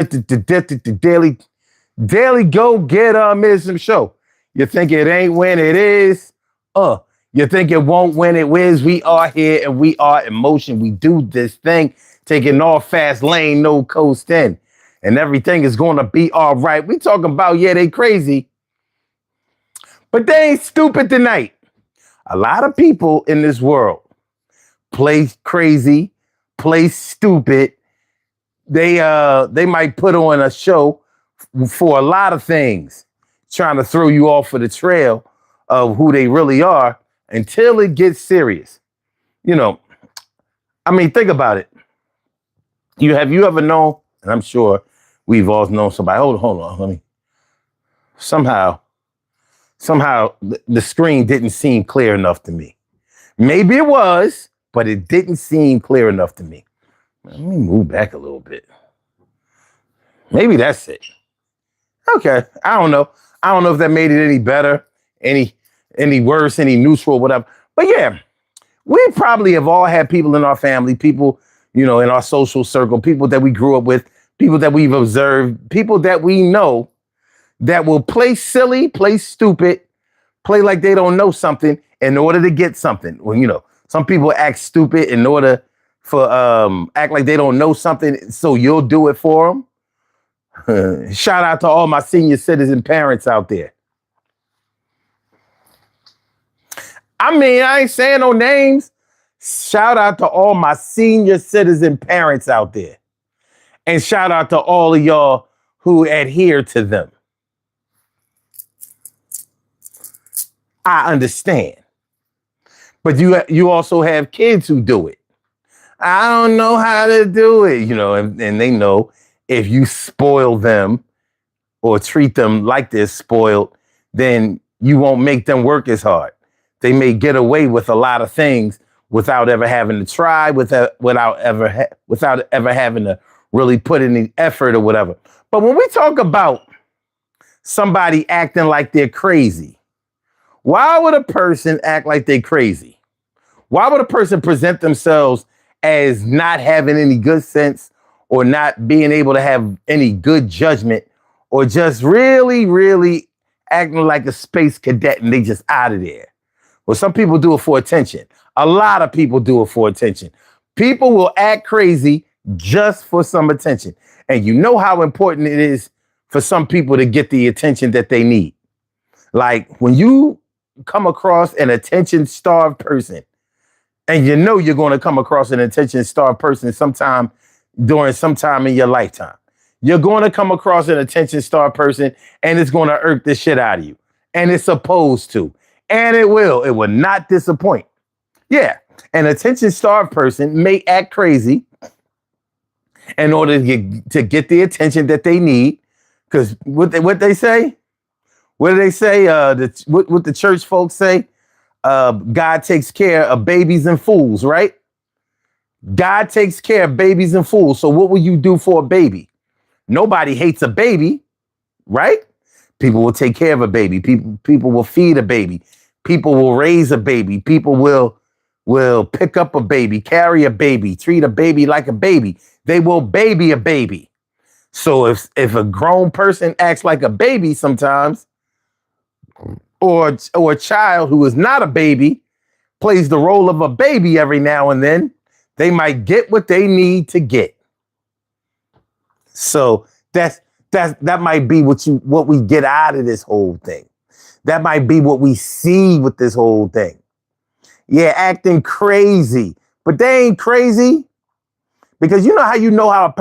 The daily go get Mism show. You think it ain't when it is? Uh, you think it won't when it is? We are here and we are in motion. We do this thing, taking all fast lane, no coast in, and everything is gonna be all right. We talking about they crazy, but they ain't stupid tonight. A lot of people in this world play crazy, play stupid. They might put on a show for a lot of things, trying to throw you off of the trail of who they really are until it gets serious. You know, I mean, think about it. You ever known, and I'm sure we've all known somebody. Hold on, let me. Somehow the screen didn't seem clear enough to me. Maybe it was, but it didn't seem clear enough to me. Let me move back a little bit. Maybe that's it. Okay, I don't know. I don't know if that made it any better, any worse, any neutral, whatever. But yeah, we probably have all had people in our family, people, in our social circle, people that we grew up with, people that we've observed, people that we know that will play silly, play stupid, play like they don't know something in order to get something. Well, some people act stupid in order for act like they don't know something, so you'll do it for them. Shout out to all my senior citizen parents out there. I mean, I ain't saying no names. Shout out to all my senior citizen parents out there. And shout out to all of y'all who adhere to them. I understand. But you also have kids who do it. I don't know how to do it, and they know if you spoil them or treat them like they're spoiled, then you won't make them work as hard. They may get away with a lot of things without ever having to try, without ever having to really put in the effort or whatever. But when we talk about somebody acting like they're crazy, why would a person act like they're crazy? Why would a person present themselves as not having any good sense or not being able to have any good judgment or just really, really acting like a space cadet and they just out of there? Well, some people do it for attention. A lot of people do it for attention. People will act crazy just for some attention. And you know how important it is for some people to get the attention that they need. Like when you come across an attention-starved person, and you're going to come across an attention-starved person sometime in your lifetime. You're going to come across an attention-starved person, and it's going to irk the shit out of you. And it's supposed to. And it will. It will not disappoint. Yeah. An attention-starved person may act crazy in order to get the attention that they need. Because what they say? What do they say? What the church folks say? God takes care of babies and fools, right? God takes care of babies and fools. So what will you do for a baby? Nobody hates a baby, right? People will take care of a baby. People will feed a baby. People will raise a baby. People will pick up a baby, carry a baby, treat a baby like a baby. They will baby a baby. So if a grown person acts like a baby sometimes, or a child who is not a baby plays the role of a baby every now and then, they might get what they need to get. So that might be what we get out of this whole thing. That might be what we see with this whole thing. Yeah, acting crazy, but they ain't crazy because you know how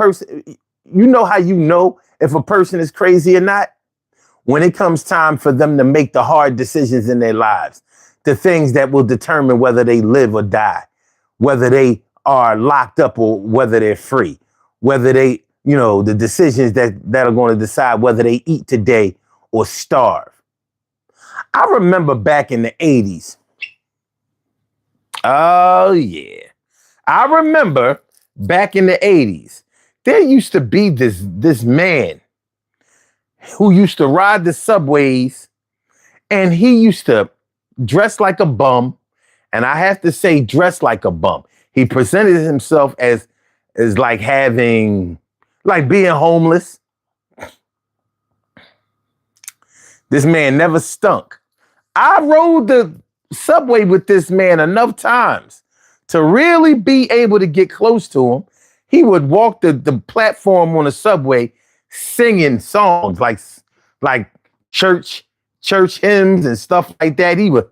if a person is crazy or not? When it comes time for them to make the hard decisions in their lives, the things that will determine whether they live or die, whether they are locked up or whether they're free, whether they, the decisions that are going to decide whether they eat today or starve. I remember back in the 80s. Oh, yeah. I remember back in the 80s, there used to be this man who used to ride the subways, and he used to dress like a bum. And I have to say, dress like a bum. He presented himself as like like being homeless. This man never stunk. I rode the subway with this man enough times to really be able to get close to him. He would walk the platform on the subway singing songs like church hymns and stuff like that. He would,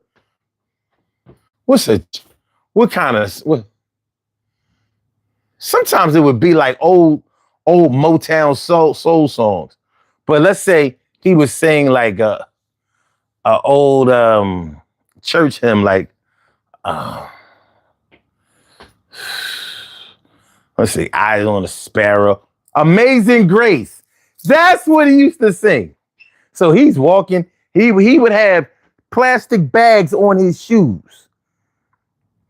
what kind of, sometimes it would be like old Motown soul songs. But let's say he was saying like a old church hymn, like let's see, Eyes on a Sparrow, Amazing Grace. That's what he used to sing. So he's walking. He would have plastic bags on his shoes.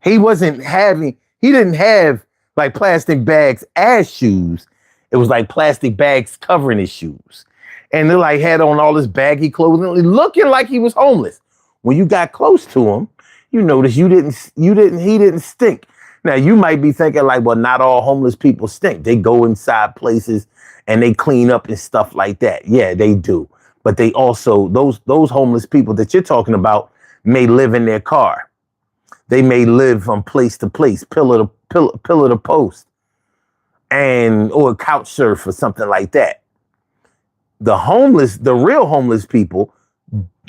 He didn't have like plastic bags as shoes. It was like plastic bags covering his shoes. And they like had on all this baggy clothing, looking like he was homeless. When you got close to him, you noticed he didn't stink. Now you might be thinking like, well, not all homeless people stink. They go inside places and they clean up and stuff like that. Yeah, they do. But they also, those homeless people that you're talking about may live in their car. They may live from place to place, pillar to post, or couch surf or something like that. The real homeless people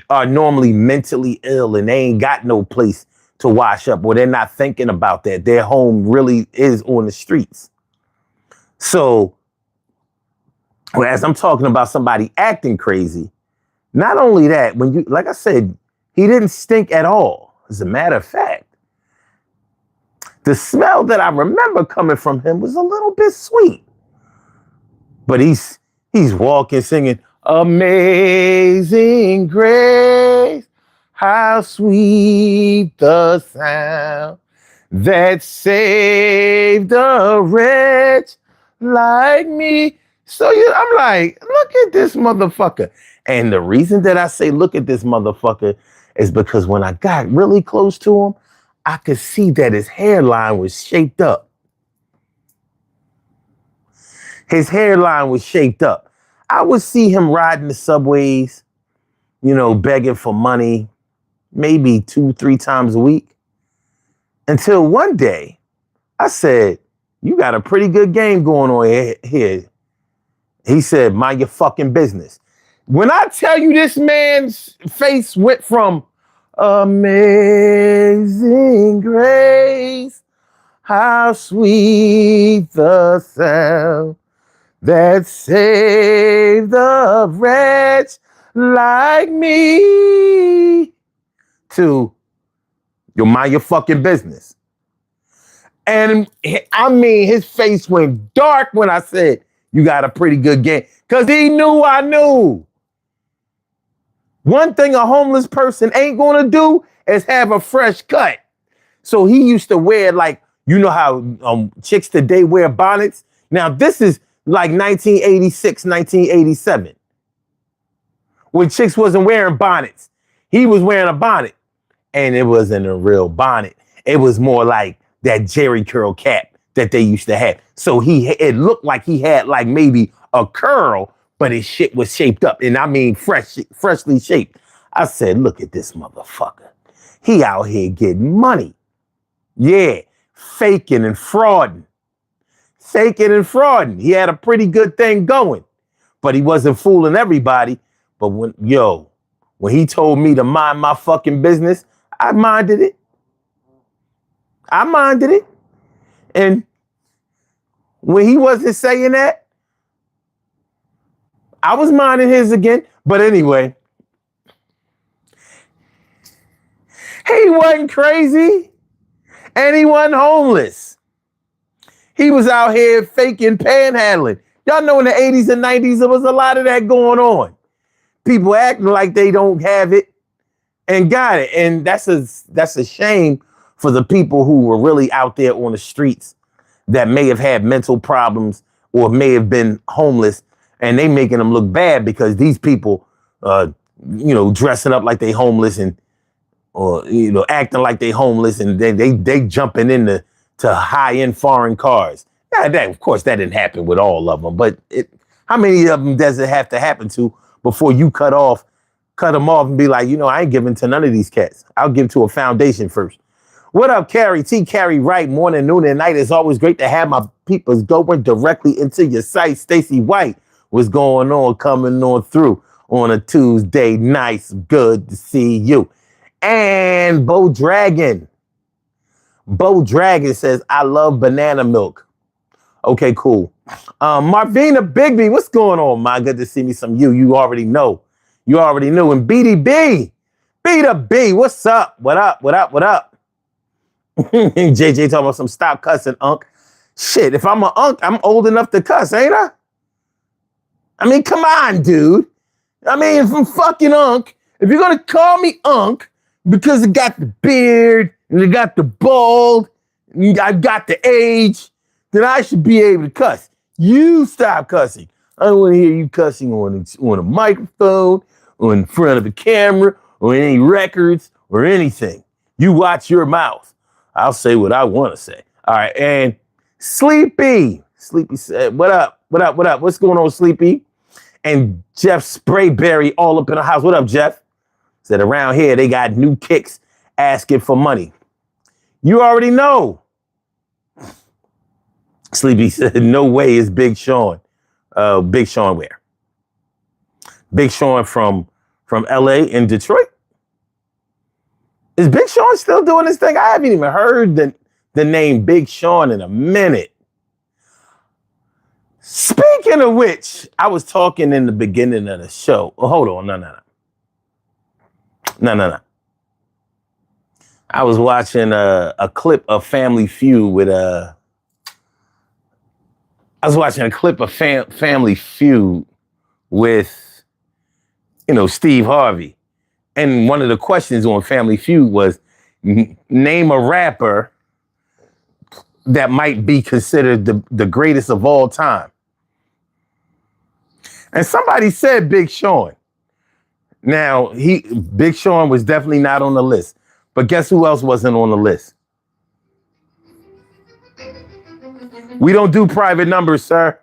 are normally mentally ill and they ain't got no place to wash up, or they're not thinking about that. Their home really is on the streets. So, whereas I'm talking about somebody acting crazy, not only that, like I said, he didn't stink at all. As a matter of fact, the smell that I remember coming from him was a little bit sweet. But he's walking, singing, Amazing Grace, how sweet the sound that saved a wretch like me. So I'm like, look at this motherfucker. And the reason that I say look at this motherfucker is because when I got really close to him, I could see that his hairline was shaped up. His hairline was shaped up. I would see him riding the subways, begging for money, maybe 2-3 times a week. Until one day, I said, you got a pretty good game going on here. He said, mind your fucking business. When I tell you this man's face went from Amazing Grace, how sweet the sound that saved a wretch like me, to you mind your fucking business. And I mean, his face went dark when I said, you got a pretty good game. Because he knew I knew. One thing a homeless person ain't going to do is have a fresh cut. So he used to wear like, you know how chicks today wear bonnets? Now, this is like 1986, 1987. When chicks wasn't wearing bonnets. He was wearing a bonnet. And it wasn't a real bonnet. It was more like that Jerry curl cap that they used to have. So it looked like he had like maybe a curl, but his shit was shaped up. And I mean freshly shaped. I said, look at this motherfucker. He out here getting money. Yeah, faking and frauding. He had a pretty good thing going, but he wasn't fooling everybody. But when he told me to mind my fucking business, I minded it. And when he wasn't saying that, I was minding his again. But anyway, he wasn't crazy and he wasn't homeless. He was out here faking panhandling. Y'all know in the 80s and 90s, there was a lot of that going on. People acting like they don't have it and got it. And that's a shame for the people who were really out there on the streets that may have had mental problems or may have been homeless, and they making them look bad because these people, dressing up like they homeless or acting like they homeless, and they jumping into high-end foreign cars. Yeah, of course, that didn't happen with all of them, but how many of them does it have to happen to before you cut them off and be like, I ain't giving to none of these cats. I'll give to a foundation first. What up, Carrie? T. Carrie Wright, morning, noon, and night. It's always great to have my peoples going directly into your site. Stacy White, what's going on? Coming on through on a Tuesday. Nice, good to see you. And Bo Dragon. Bo Dragon says, I love banana milk. Okay, cool. Marvina Bigby, what's going on, my? Good to see me some you. You already know. You already knew. And BDB, B, what's up? What up? What up? What up? JJ talking about some stop cussing, Unc. Shit, if I'm an Unc, I'm old enough to cuss, ain't I? I mean, come on, dude. I mean, if I'm fucking Unc, if you're going to call me Unc because it got the beard and it got the bald and I got the age, then I should be able to cuss. You stop cussing. I don't want to hear you cussing on a microphone or in front of a camera or any records or anything. You watch your mouth. I'll say what I want to say. All right. And Sleepy said, what up? What up? What up? What's going on, Sleepy? And Jeff Sprayberry all up in the house. What up, Jeff? Said around here, they got new kicks asking for money. You already know. Sleepy said, no way is Big Sean. Big Sean where? Big Sean from LA in Detroit? Is Big Sean still doing this thing? I haven't even heard the name Big Sean in a minute. Speaking of which, I was talking in the beginning of the show. Oh, hold on. No. I was watching a clip of Family Feud with Steve Harvey. And one of the questions on Family Feud was, name a rapper that might be considered the greatest of all time. And somebody said Big Sean. Now, Big Sean was definitely not on the list. But guess who else wasn't on the list? We don't do private numbers, sir.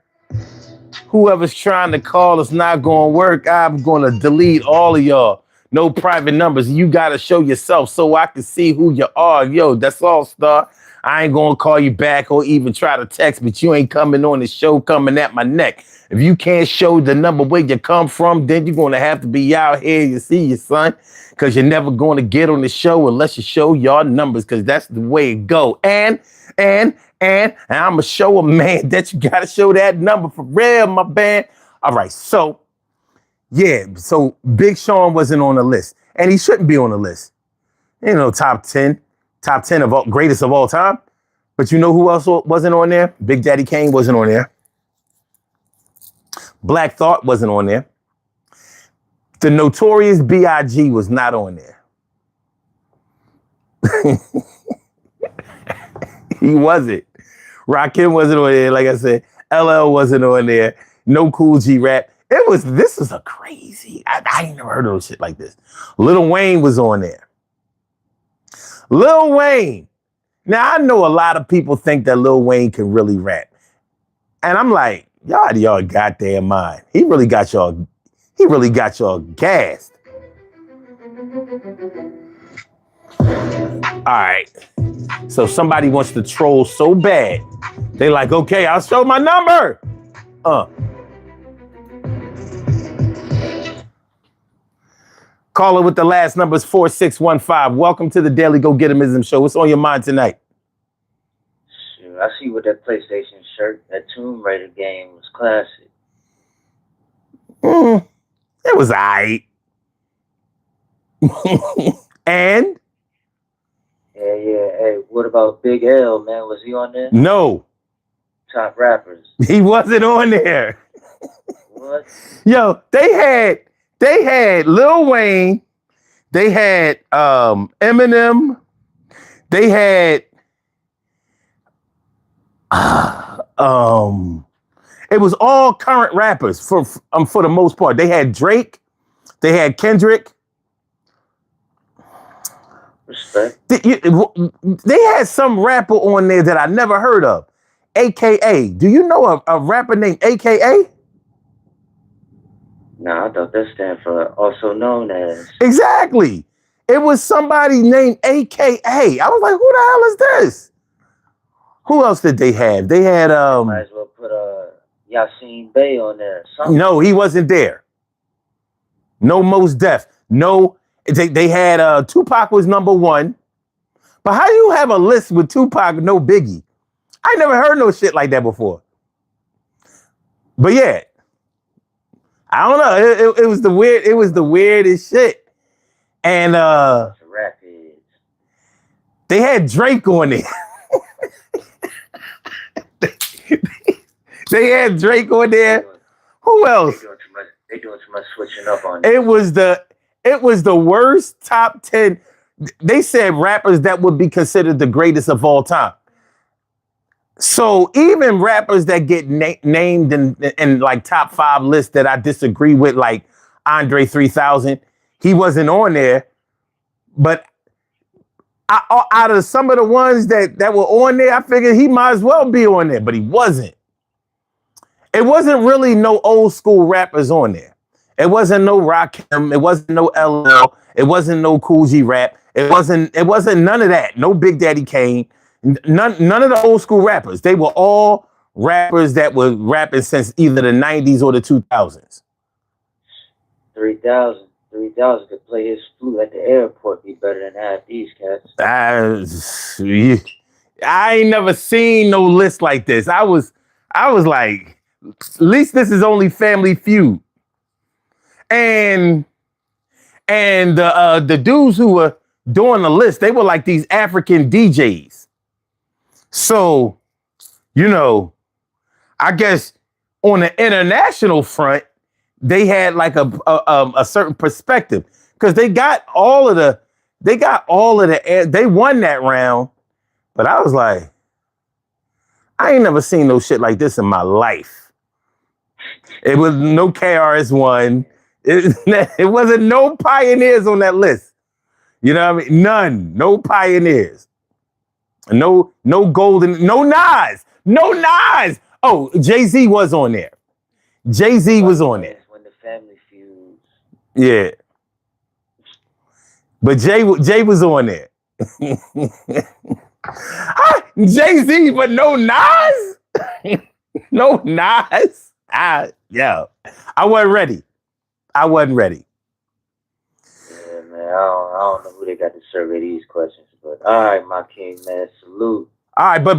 Whoever's trying to call is not going to work. I'm going to delete all of y'all. No private numbers. You got to show yourself so I can see who you are. Yo, that's all, Star. I ain't going to call you back or even try to text, but you ain't coming on the show coming at my neck. If you can't show the number where you come from, then you're going to have to be out here. You see your son, because you're never going to get on the show unless you show your numbers, because that's the way it go. And I'm going to show a man that you got to show that number for real, my man. All right, so Big Sean wasn't on the list, and he shouldn't be on the list. Top 10 of all, greatest of all time. But you know who else wasn't on there? Big Daddy Kane wasn't on there. Black Thought wasn't on there. The Notorious B.I.G. was not on there. He wasn't. Rakim wasn't on there, like I said. LL wasn't on there. No Cool G Rap. This is a crazy, I ain't never heard of shit like this. Lil Wayne was on there. Lil Wayne. Now, I know a lot of people think that Lil Wayne can really rap. And I'm like, y'all out of y'all goddamn mind. He really got y'all gassed. All right. So somebody wants to troll so bad. They like, okay, I'll show my number. Caller with the last number is 4615. Welcome to the Daily Go Getimism Show. What's on your mind tonight? Sure, I see what that PlayStation shirt, that Tomb Raider game was classic. It was aight. And? Yeah. Hey, what about Big L, man? Was he on there? No. Top rappers. He wasn't on there. What? Yo, they had Lil Wayne, they had Eminem, they had it was all current rappers for the most part. They had Drake, they had Kendrick. Respect. They had some rapper on there that I never heard of. AKA. Do you know a rapper named AKA? No, I thought that stand for also known as. Exactly. It was somebody named AKA. I was like, who the hell is this? Who else did they have? They had Might as well put Yasin Bey on there. Something. no, he wasn't there. No Mos Def. No, they had Tupac was number one. But how do you have a list with Tupac, no Biggie? I never heard no shit like that before. But yeah, I don't know. It was the weirdest shit. And they had Drake on there. They had Drake on there. Who else? They doing too much switching up on it. It was the worst top 10. They said rappers that would be considered the greatest of all time. So even rappers that get named in like top 5 lists that I disagree with, like Andre 3000, he wasn't on there. But out of some of the ones that were on there, I figured he might as well be on there, but he wasn't. It wasn't really no old school rappers on there. It wasn't no Rakim. It wasn't no LL. It wasn't no Cool G Rap. It wasn't none of that. No Big Daddy Kane. None of the old school rappers. They were all rappers that were rapping since either the 90s or the 2000s. 3000 could play his flute at the airport be better than half these cats. I ain't never seen no list like this. I was like, at least this is only Family Feud. And the dudes who were doing the list, they were like these African DJs. So, you know, I guess on the international front, they had like a certain perspective because they won that round. But I was like, I ain't never seen no shit like this in my life. It was no KRS-One. It wasn't no pioneers on that list. You know what I mean? None. No pioneers. No golden. No Nas. No Nas. Oh, Jay-Z was on there. Jay-Z was on there. When the Family Feuds. Yeah. But Jay was on there. Jay-Z, but no Nas? No Nas? Yo, I wasn't ready. Yeah, man. I don't know who they got to survey these questions, but all right, my king, man. Salute. All right, but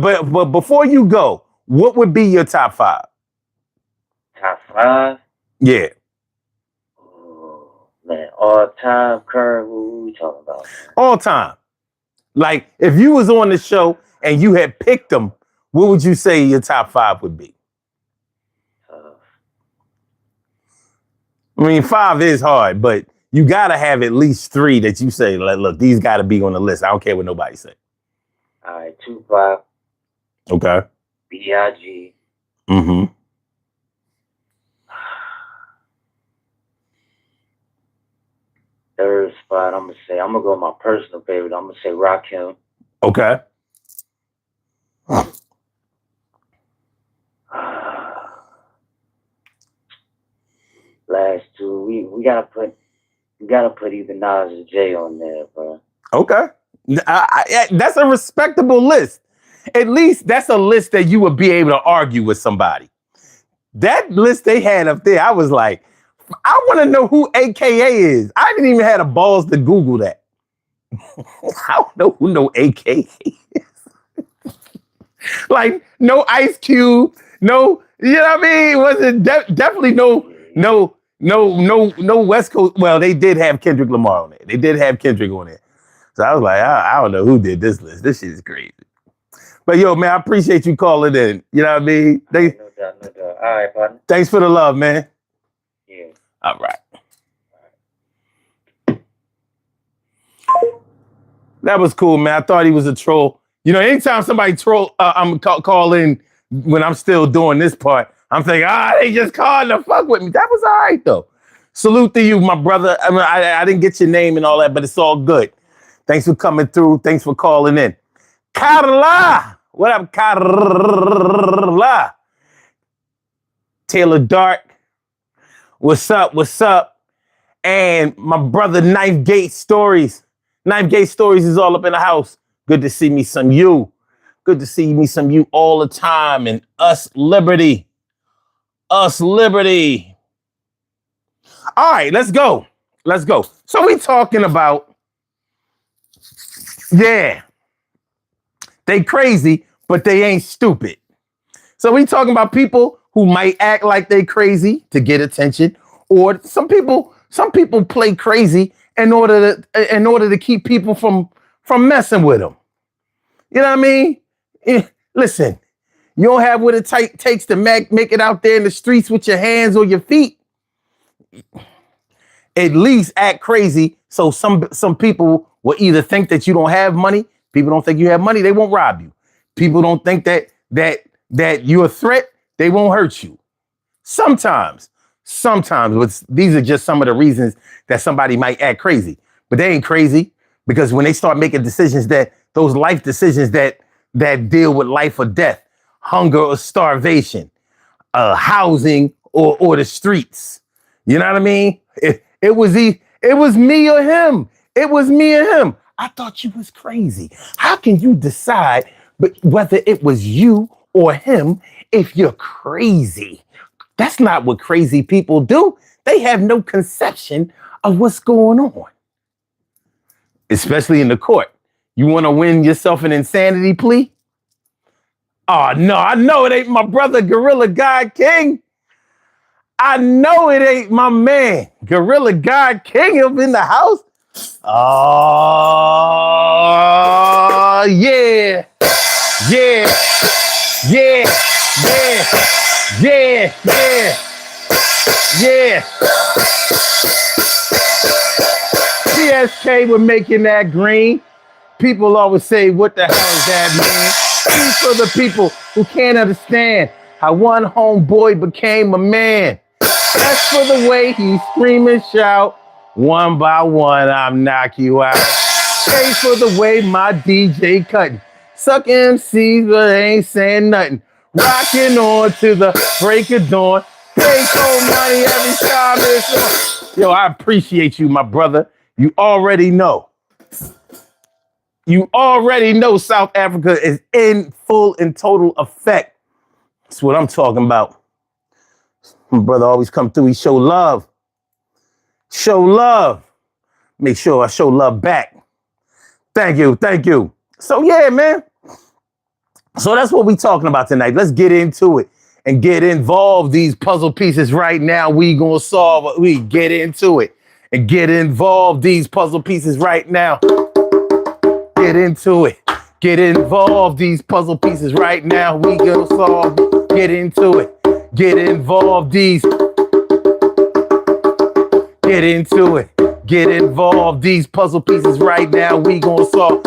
before you go, what would be your top 5? Top 5? Yeah. Oh, man, all time, current, what we talking about? Man? All time. Like, if you was on the show and you had picked them, what would you say your top 5 would be? I mean, 5 is hard, but you got to have at least 3 that you say, like, look, these got to be on the list. I don't care what nobody say. All right, Tupac. Okay. B.I.G. Mm-hmm. Third spot, I'm going to go with my personal favorite. I'm going to say Rakim. Okay. Last 2, we gotta put either Nas or Jay on there, bro. Okay, that's a respectable list. At least that's a list that you would be able to argue with somebody. That list they had up there, I was like, I want to know who AKA is. I didn't even have the balls to Google that. I don't know who no AKA is. Like no Ice Cube, no, you know what I mean? Wasn't definitely no West Coast. Well, they did have Kendrick Lamar on there. They did have Kendrick on there. So I was like, I don't know who did this list. This shit is crazy. But yo, man, I appreciate you calling in. You know what I mean? No doubt. All right, partner. Thanks for the love, man. Yeah. All right. That was cool, man. I thought he was a troll. You know, anytime somebody troll, I'm call in when I'm still doing this part, I'm thinking, they just called to fuck with me. That was all right, though. Salute to you, my brother. I mean, I didn't get your name and all that, but it's all good. Thanks for coming through. Thanks for calling in. Carla, What up, Carla? Taylor Dark. What's up? What's up? And my brother Knife Gate Stories. Knife Gate Stories is all up in the house. Good to see me some you. Good to see me some you all the time. And Us Liberty. Us Liberty. All right, let's go. Let's go. So we talking about, yeah, they crazy, but they ain't stupid. So we talking about people who might act like they crazy to get attention, or some people play crazy in order to keep people from messing with them. You know what I mean? Listen, you don't have what it takes to make it out there in the streets with your hands or your feet. At least act crazy so some people will either think that you don't have money. People don't think you have money, they won't rob you. People don't think that you're a threat, they won't hurt you. Sometimes, but these are just some of the reasons that somebody might act crazy. But they ain't crazy, because when they start making decisions, those life decisions that deal with life or death, hunger or starvation, housing or the streets. You know what I mean? It was me or him. It was me or him. I thought you was crazy. How can you decide whether it was you or him if you're crazy? That's not what crazy people do. They have no conception of what's going on. Especially in the court. You want to win yourself an insanity plea? Oh, no, I know it ain't my brother, Gorilla God King. I know it ain't my man, Gorilla God King, up in the house. Oh, yeah. Yeah. Yeah. Yeah. Yeah. Yeah. Yeah. PSK, we're making that green. People always say, what the hell does that mean? These for the people who can't understand how one homeboy became a man. That's for the way he scream and shout. One by one, I'll knock you out. Pay for the way my DJ cutting. Suck MCs, but ain't saying nothing. Rocking on to the break of dawn. Pay cold money every time it's on. Yo, I appreciate you, my brother. You already know. You already know South Africa is in full and total effect. That's what I'm talking about. My brother always come through. He show love. Show love. Make sure I show love back. Thank you. Thank you. So yeah, man. So that's what we talking about tonight. Let's get into it and get involved. These puzzle pieces right now, we gonna solve it. We get into it and get involved. These puzzle pieces right now. Get into it. Get involved. These puzzle pieces right now. We gonna solve. Get into it. Get involved. These. Get into it. Get involved. These puzzle pieces right now. We gonna solve.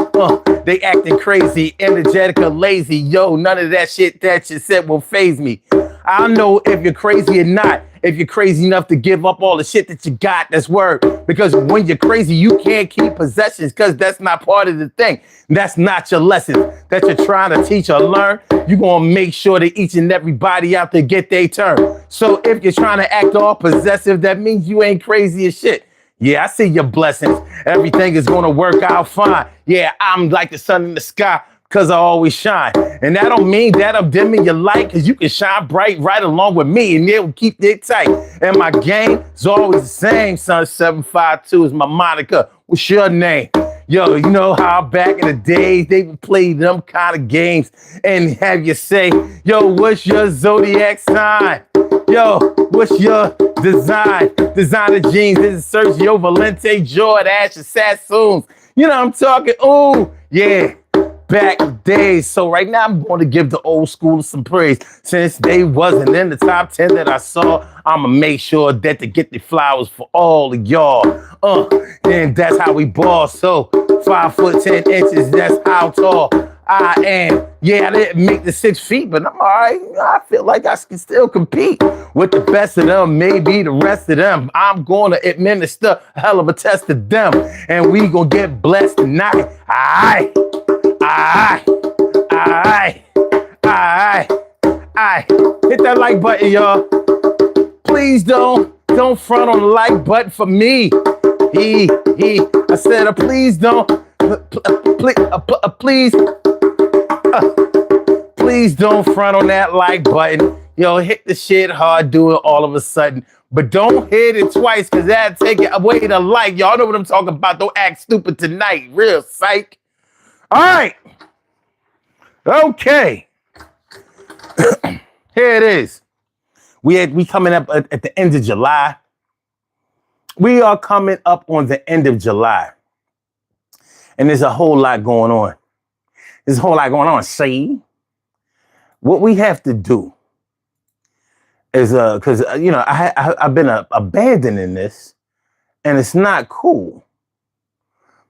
They acting crazy, energetic or lazy. Yo, none of that shit that you said will faze me. I don't know if you're crazy or not. If you're crazy enough to give up all the shit that you got, that's word. Because when you're crazy, you can't keep possessions, because that's not part of the thing. That's not your lesson that you're trying to teach or learn. You're going to make sure that each and everybody out there get their turn. So if you're trying to act all possessive, that means you ain't crazy as shit. Yeah, I see your blessings. Everything is going to work out fine. Yeah, I'm like the sun in the sky, because I always shine. And that don't mean that I'm dimming your light, because you can shine bright right along with me, and it will keep it tight. And my game is always the same, son. 752 is my moniker. What's your name? Yo, you know how back in the days they would play them kind of games and have you say, yo, what's your zodiac sign? Yo, what's your design? Designer jeans. This is Sergio Valente, Jordache, Sassoons. You know what I'm talking? Oh, yeah. Back days. So right now I'm going to give the old school some praise. Since they wasn't in the top 10 that I saw, I'ma make sure that they get the flowers for all of y'all. And that's how we ball. So 5 foot 10 inches, that's how tall I am. Yeah, I didn't make the 6 feet, but I'm all right. I feel like I can still compete with the best of them, maybe the rest of them. I'm going to administer a hell of a test to them, and we gonna get blessed tonight. All right. Alright. Hit that like button, y'all. Please don't front on the like button for me. I said, please don't. Please don't front on that like button. Yo, hit the shit hard, do it all of a sudden. But don't hit it twice, because that'll take it away the like. Y'all know what I'm talking about. Don't act stupid tonight. Real psych. All right. Okay. Here it is. We coming up at the end of July. We are coming up on the end of July. And there's a whole lot going on. There's a whole lot going on. See? What we have to do is, because, I've been abandoning this, and it's not cool.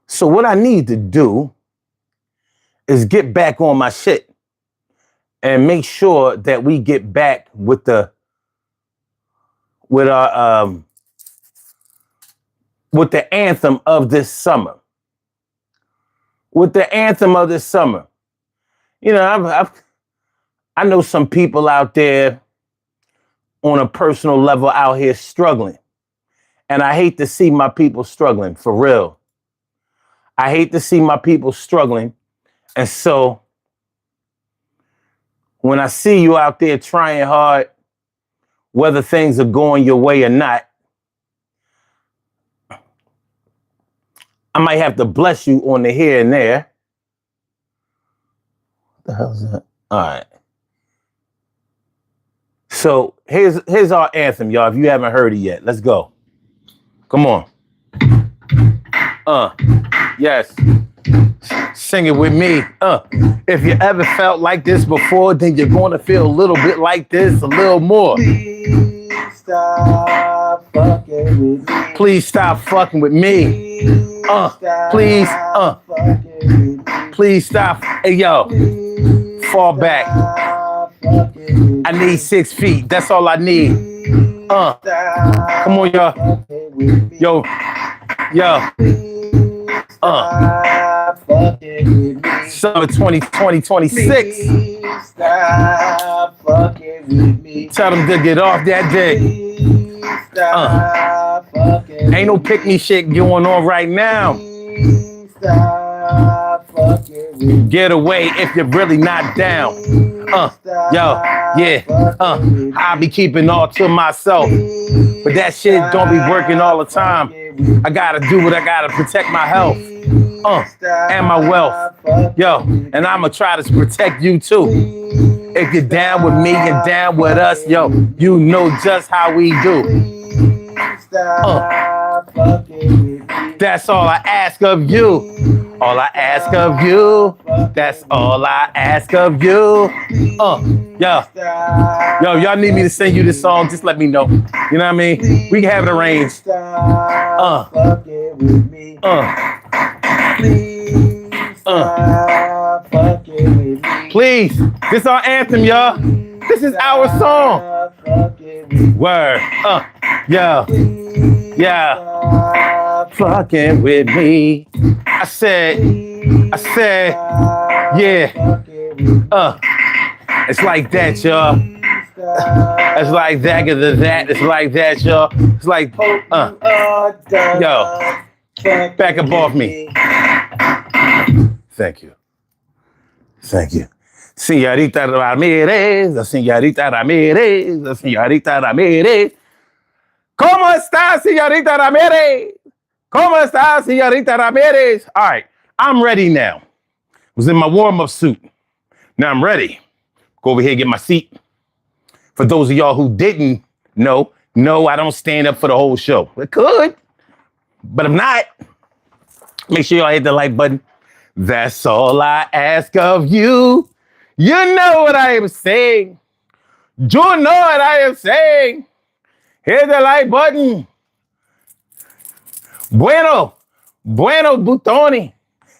So what I need to do is get back on my shit and make sure that we get back with the anthem of this summer. With the anthem of this summer. You know, I know some people out there on a personal level out here struggling. And I hate to see my people struggling, for real. I hate to see my people struggling. And so when I see you out there trying hard, whether things are going your way or not, I might have to bless you on the here and there. What the hell is that? All right. So here's our anthem, y'all. If you haven't heard it yet, let's go. Come on. Yes. Sing it with me. If you ever felt like this before, then you're going to feel a little bit like this, a little more. Please stop fucking with me. Please stop fucking with me. Please. Please stop. Hey, yo. Fall back. I need 6 feet. That's all I need. Come on, y'all. Yo. Summer 2026. Stop fucking with me. Tell them to get off that dick. Stop fucking. Ain't no pick me shit going on right now. Stop fucking with me. Get away if you're really not down. I be keeping all to myself. But that shit don't be working all the time. I gotta do what I gotta protect my health. And my wealth. Yo, and I'ma try to protect you too. If you're down with me and down with us, yo, you know just how we do. That's all I ask of you. All I ask of you. That's all I ask of you. Yo, y'all need me to sing you this song? Just let me know. You know what I mean? We can have it arranged. Please. This is our anthem, y'all. This is our song. Word. Yeah. Fucking with me. I said, yeah. It's like that, y'all. It's like that, it's like that, y'all. It's like, yo, back up off me. Thank you. Señorita Ramírez. ¿Cómo está, señorita Ramírez? ¿Cómo está, señorita Ramírez? All right, I'm ready now. Was in my warm-up suit. Now I'm ready. Go over here and get my seat. For those of y'all who didn't know, no, I don't stand up for the whole show. I could, but I'm not. Make sure y'all hit the like button. That's all I ask of you. You know what I am saying. You know what I am saying. Hit the like button. Bueno, Butoni.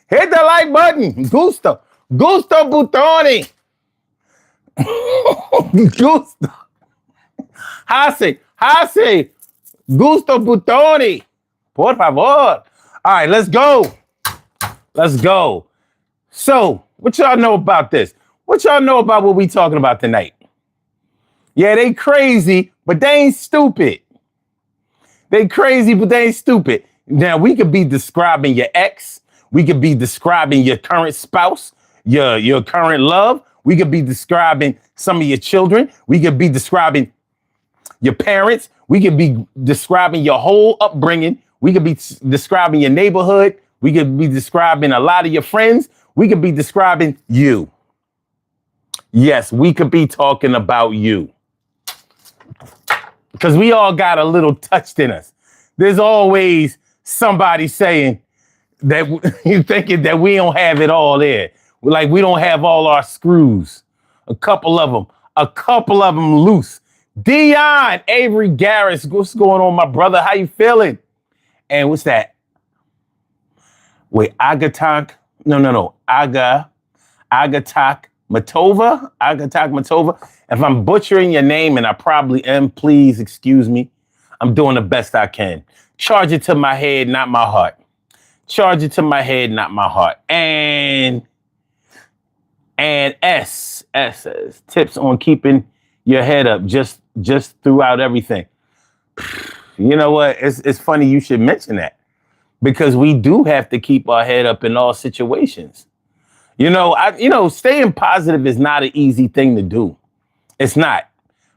Hit the like button. Gusto Butoni. Gusto. Hase. Gusto Butoni. Por favor. All right, let's go. So, what y'all know about this? What y'all know about what we talking about tonight? Yeah, they crazy, but they ain't stupid. They crazy, but they ain't stupid. Now, we could be describing your ex. We could be describing your current spouse, your current love. We could be describing some of your children. We could be describing your parents. We could be describing your whole upbringing. We could be describing your neighborhood. We could be describing a lot of your friends. We could be describing you. Yes, we could be talking about you. Because we all got a little touched in us. There's always somebody saying that you thinking that we don't have it all there. Like we don't have all our screws. A couple of them loose. Dion, Avery Garris, what's going on, my brother? How you feeling? And what's that? Wait, Agatak? No. Agatak Matova. If I'm butchering your name, and I probably am, please excuse me. I'm doing the best I can. Charge it to my head, not my heart. Charge it to my head, not my heart. And S tips on keeping your head up just throughout everything. You know what? It's funny you should mention that because we do have to keep our head up in all situations. Staying positive is not an easy thing to do. It's not.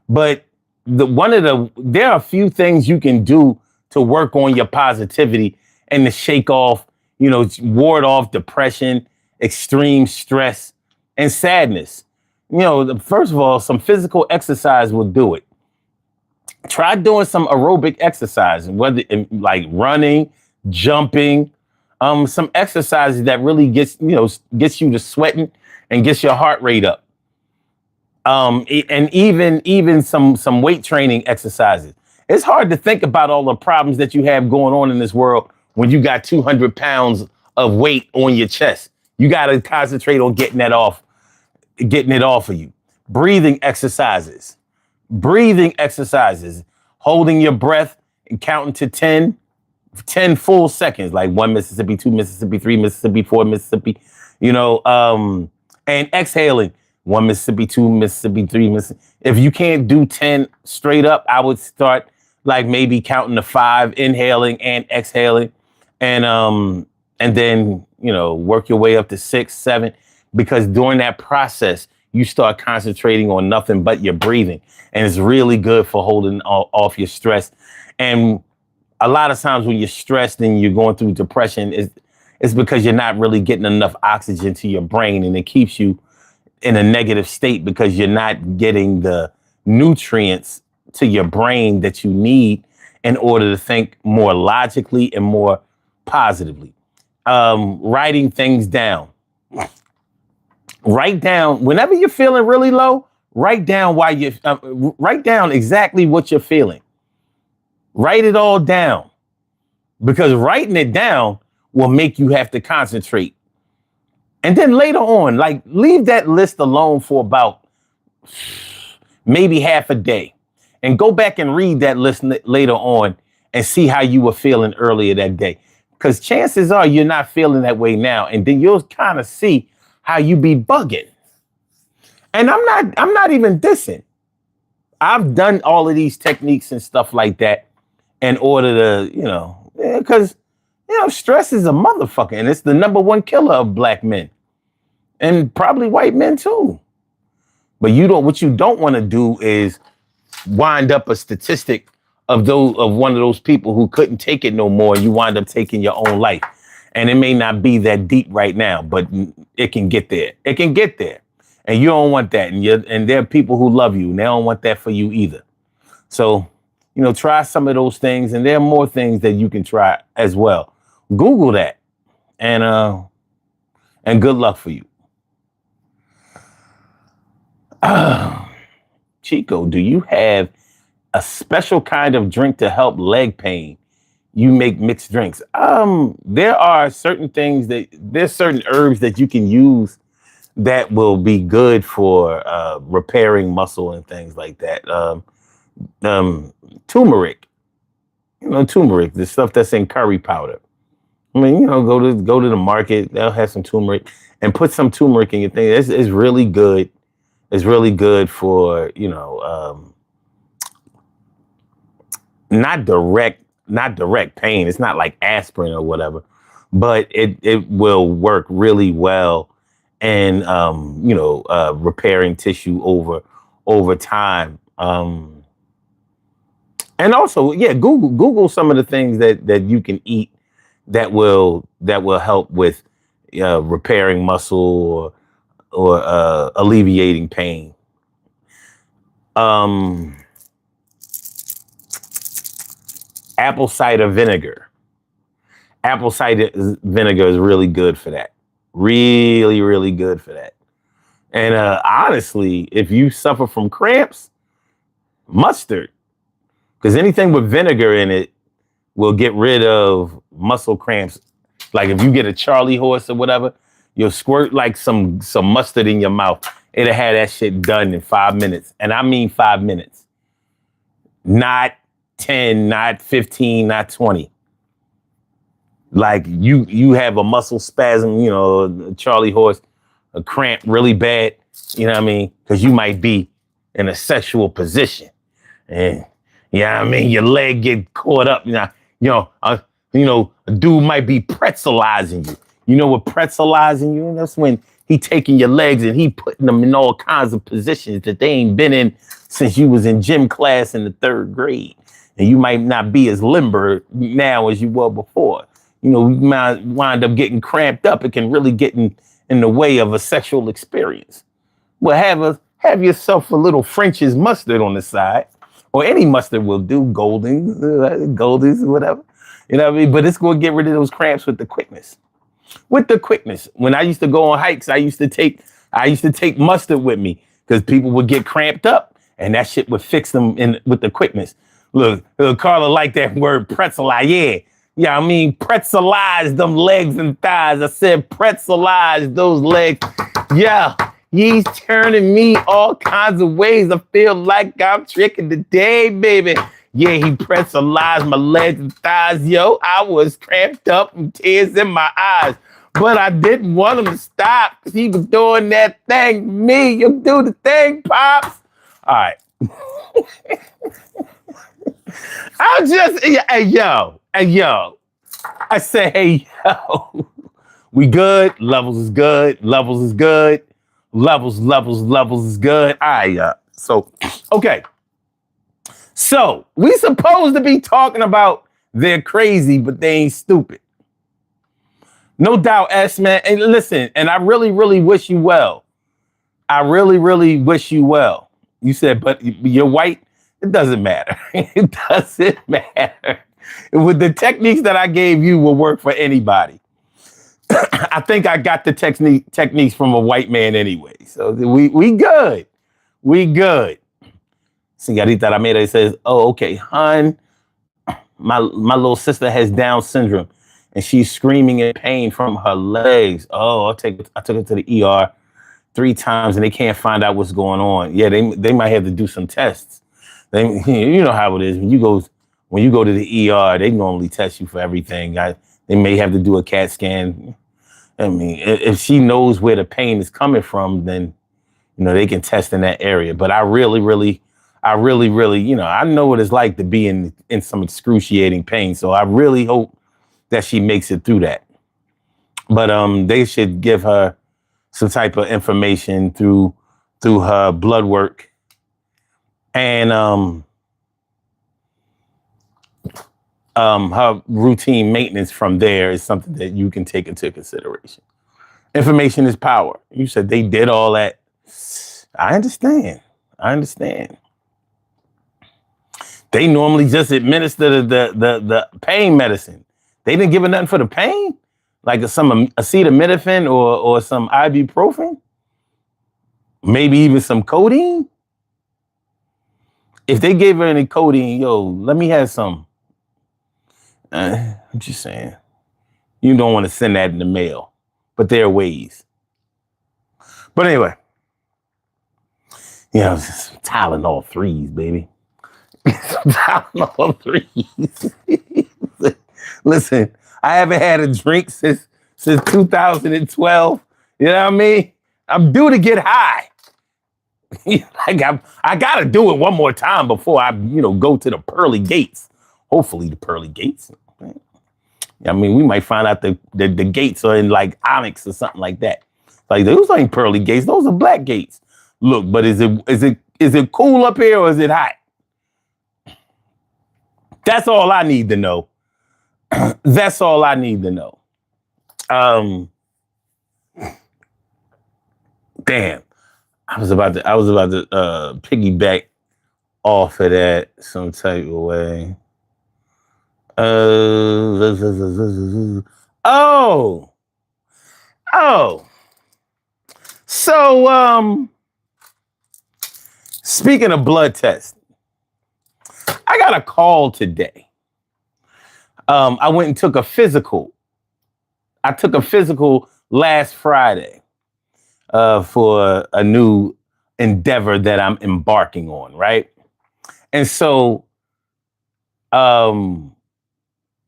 But there are a few things you can do to work on your positivity and to shake off, ward off depression, extreme stress, and sadness. First of all, some physical exercise will do it. Try doing some aerobic exercise, whether like running, jumping, some exercises that really gets you to sweating and gets your heart rate up. And even some weight training exercises. It's hard to think about all the problems that you have going on in this world when you got 200 pounds of weight on your chest. You got to concentrate on getting it off of you. Breathing exercises, holding your breath and counting to 10 full seconds, like 1 Mississippi, 2 Mississippi, 3 Mississippi, 4 Mississippi, and exhaling 1 Mississippi, 2 Mississippi, 3 Mississippi. If you can't do 10 straight up, I would start like maybe counting to 5, inhaling and exhaling, and then work your way up to 6, 7, because during that process you start concentrating on nothing but your breathing, and it's really good for holding off your stress. And a lot of times when you're stressed and you're going through depression, it's because you're not really getting enough oxygen to your brain, and it keeps you in a negative state because you're not getting the nutrients to your brain that you need in order to think more logically and more positively. Writing things down. Write down whenever you're feeling really low. Write down write down exactly what you're feeling. Write it all down, because writing it down will make you have to concentrate. And then later on, like, leave that list alone for about maybe half a day and go back and read that list later on and see how you were feeling earlier that day. Because chances are you're not feeling that way now. And then you'll kind of see how you be bugging. And I'm not even dissing. I've done all of these techniques and stuff like that in order to, because, stress is a motherfucker, and it's the number one killer of black men and probably white men too. But what you don't want to do is wind up a statistic of one of those people who couldn't take it no more. You wind up taking your own life. And it may not be that deep right now, but it can get there. It can get there. And you don't want that. And there are people who love you, and they don't want that for you either. So, try some of those things, and there are more things that you can try as well. Google that, and good luck for you. Chico, do you have a special kind of drink to help leg pain? You make mixed drinks. There are certain there's certain herbs that you can use that will be good for repairing muscle and things like that. Turmeric, the stuff that's in curry powder. I mean, go to the market. They'll have some turmeric and put some turmeric in your thing. It's really good. It's really good for not direct pain. It's not like aspirin or whatever, but it will work really well and repairing tissue over time. And also, yeah, Google some of the things that you can eat that will help with repairing muscle or alleviating pain. Um, apple cider vinegar. Apple cider vinegar is really good for that. Really, really good for that. And honestly, if you suffer from cramps, mustard, because anything with vinegar in it will get rid of muscle cramps. Like if you get a Charlie horse or whatever, you'll squirt like some mustard in your mouth. It'll have that shit done in 5 minutes. And I mean 5 minutes. Not 10, not 15, not 20. Like you have a muscle spasm, a Charlie horse, a cramp really bad, you know what I mean? Because you might be in a sexual position. And I mean, your leg get caught up. A dude might be pretzelizing you. You know what pretzelizing you? That's when he taking your legs and he putting them in all kinds of positions that they ain't been in since you was in gym class in the 3rd grade. And you might not be as limber now as you were before. You might wind up getting cramped up. It can really get in the way of a sexual experience. Well, have yourself a little French's mustard on the side. Or any mustard will do, Goldings, whatever. You know what I mean? But it's going to get rid of those cramps with the quickness. When I used to go on hikes, I used to take mustard with me because people would get cramped up and that shit would fix them with the quickness. Look, Carla liked that word pretzelize. Yeah. Yeah, I mean, pretzelize them legs and thighs. I said pretzelize those legs. Yeah. He's turning me all kinds of ways. I feel like I'm tricking the day, baby. Yeah, he pretzelized my legs and thighs. Yo, I was cramped up and tears in my eyes. But I didn't want him to stop because he was doing that thing. Me, you do the thing, Pops. All right. I'm just, hey, yo. I say, hey, yo. We good. Levels is good. Levels is good. Levels is good. All right, okay. So we supposed to be talking about they're crazy, but they ain't stupid. No doubt, S, man. And listen, and I really, really wish you well. I really, really wish you well. You said, but you're white. It doesn't matter. It doesn't matter. With the techniques that I gave you will work for anybody. I think I got the techniques from a white man anyway. So we good. We good. Señorita Ramirez says, oh, okay, hon, my little sister has Down syndrome and she's screaming in pain from her legs. Oh, I took her to the ER 3 times and they can't find out what's going on. Yeah, they might have to do some tests. You know how it is. When you go to the ER, they normally test you for everything. They may have to do a CAT scan. I mean, if she knows where the pain is coming from, then, they can test in that area. But I really, I know what it's like to be in some excruciating pain. So I really hope that she makes it through that. But they should give her some type of information through her blood work. And her routine maintenance from there is something that you can take into consideration. Information is power. You said they did all that. I understand. They normally just administer the pain medicine. They didn't give her nothing for the pain, like some acetaminophen or some ibuprofen, maybe even some codeine. If they gave her any codeine, yo, let me have some. I'm just saying, you don't want to send that in the mail, but there are ways. But anyway, some Tylenol 3s, baby. Some Tylenol 3s. Listen, I haven't had a drink since 2012. You know what I mean? I'm due to get high. I gotta do it one more time before I, go to the pearly gates. Hopefully the pearly gates. I mean, we might find out the gates are in like onyx or something like that. Like those ain't pearly gates; those are black gates. Look, but is it cool up here or is it hot? That's all I need to know. That's all I need to know. Damn, I was about to piggyback off of that some type of way. Oh. So, speaking of blood tests, I got a call today. I went and took a physical. I took a physical last Friday for a new endeavor that I'm embarking on, right? And so,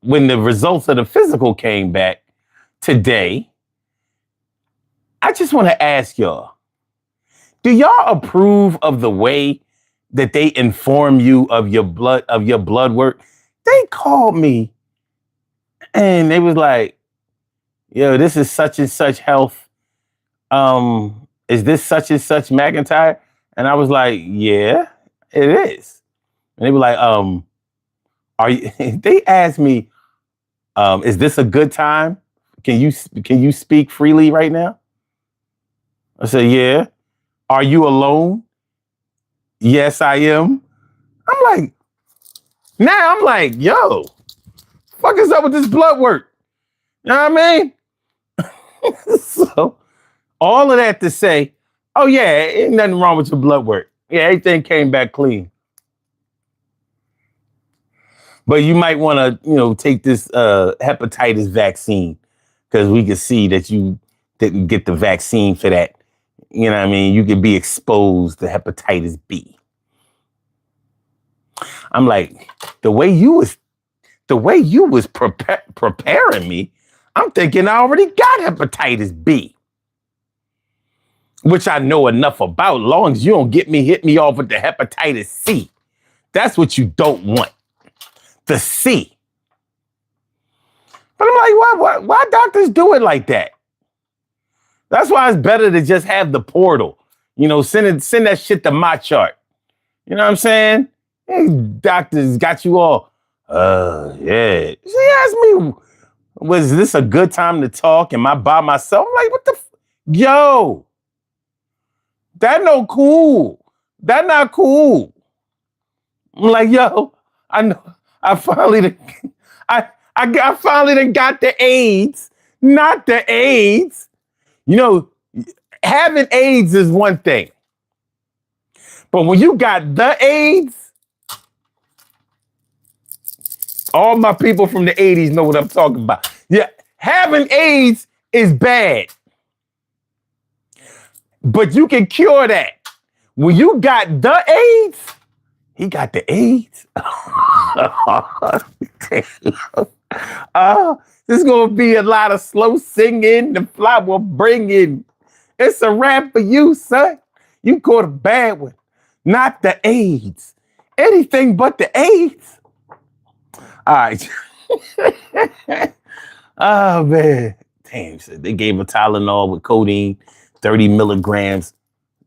when the results of the physical came back today, I just want to ask y'all, do y'all approve of the way that they inform you of your blood work? They called me and they was like, yo, this is such and such health. Is this such and such McIntyre? And I was like, yeah, it is. And they were like, are you they asked me, is this a good time? Can you speak freely right now? I said, yeah. Are you alone? Yes, I am. I'm like, yo, fuck is up with this blood work? You know what I mean? So all of that to say, oh yeah, ain't nothing wrong with your blood work. Yeah, everything came back clean. But you might want to, take this hepatitis vaccine because we could see that you didn't get the vaccine for that. You know what I mean? You could be exposed to hepatitis B. I'm like, the way you was preparing me, I'm thinking I already got hepatitis B, which I know enough about. Long as you don't hit me off with the hepatitis C. That's what you don't want. The C. But I'm like, why doctors do it like that? That's why it's better to just have the portal. Send that shit to my chart. You know what I'm saying? Hey, doctors got you all. Yeah. She asked me, was this a good time to talk? Am I by myself? I'm like, what the yo? That no cool. That not cool. I'm like, yo, I know. I finally done got the AIDS, not the AIDS. Having AIDS is one thing. But when you got the AIDS, all my people from the 80s know what I'm talking about. Yeah, having AIDS is bad. But you can cure that. When you got the AIDS, he got the AIDS. There's going to be a lot of slow singing. The fly will bring in. It's a wrap for you, son. You caught a bad one. Not the AIDS. Anything but the AIDS. All right. Oh, man. Damn, they gave her Tylenol with codeine, 30 milligrams.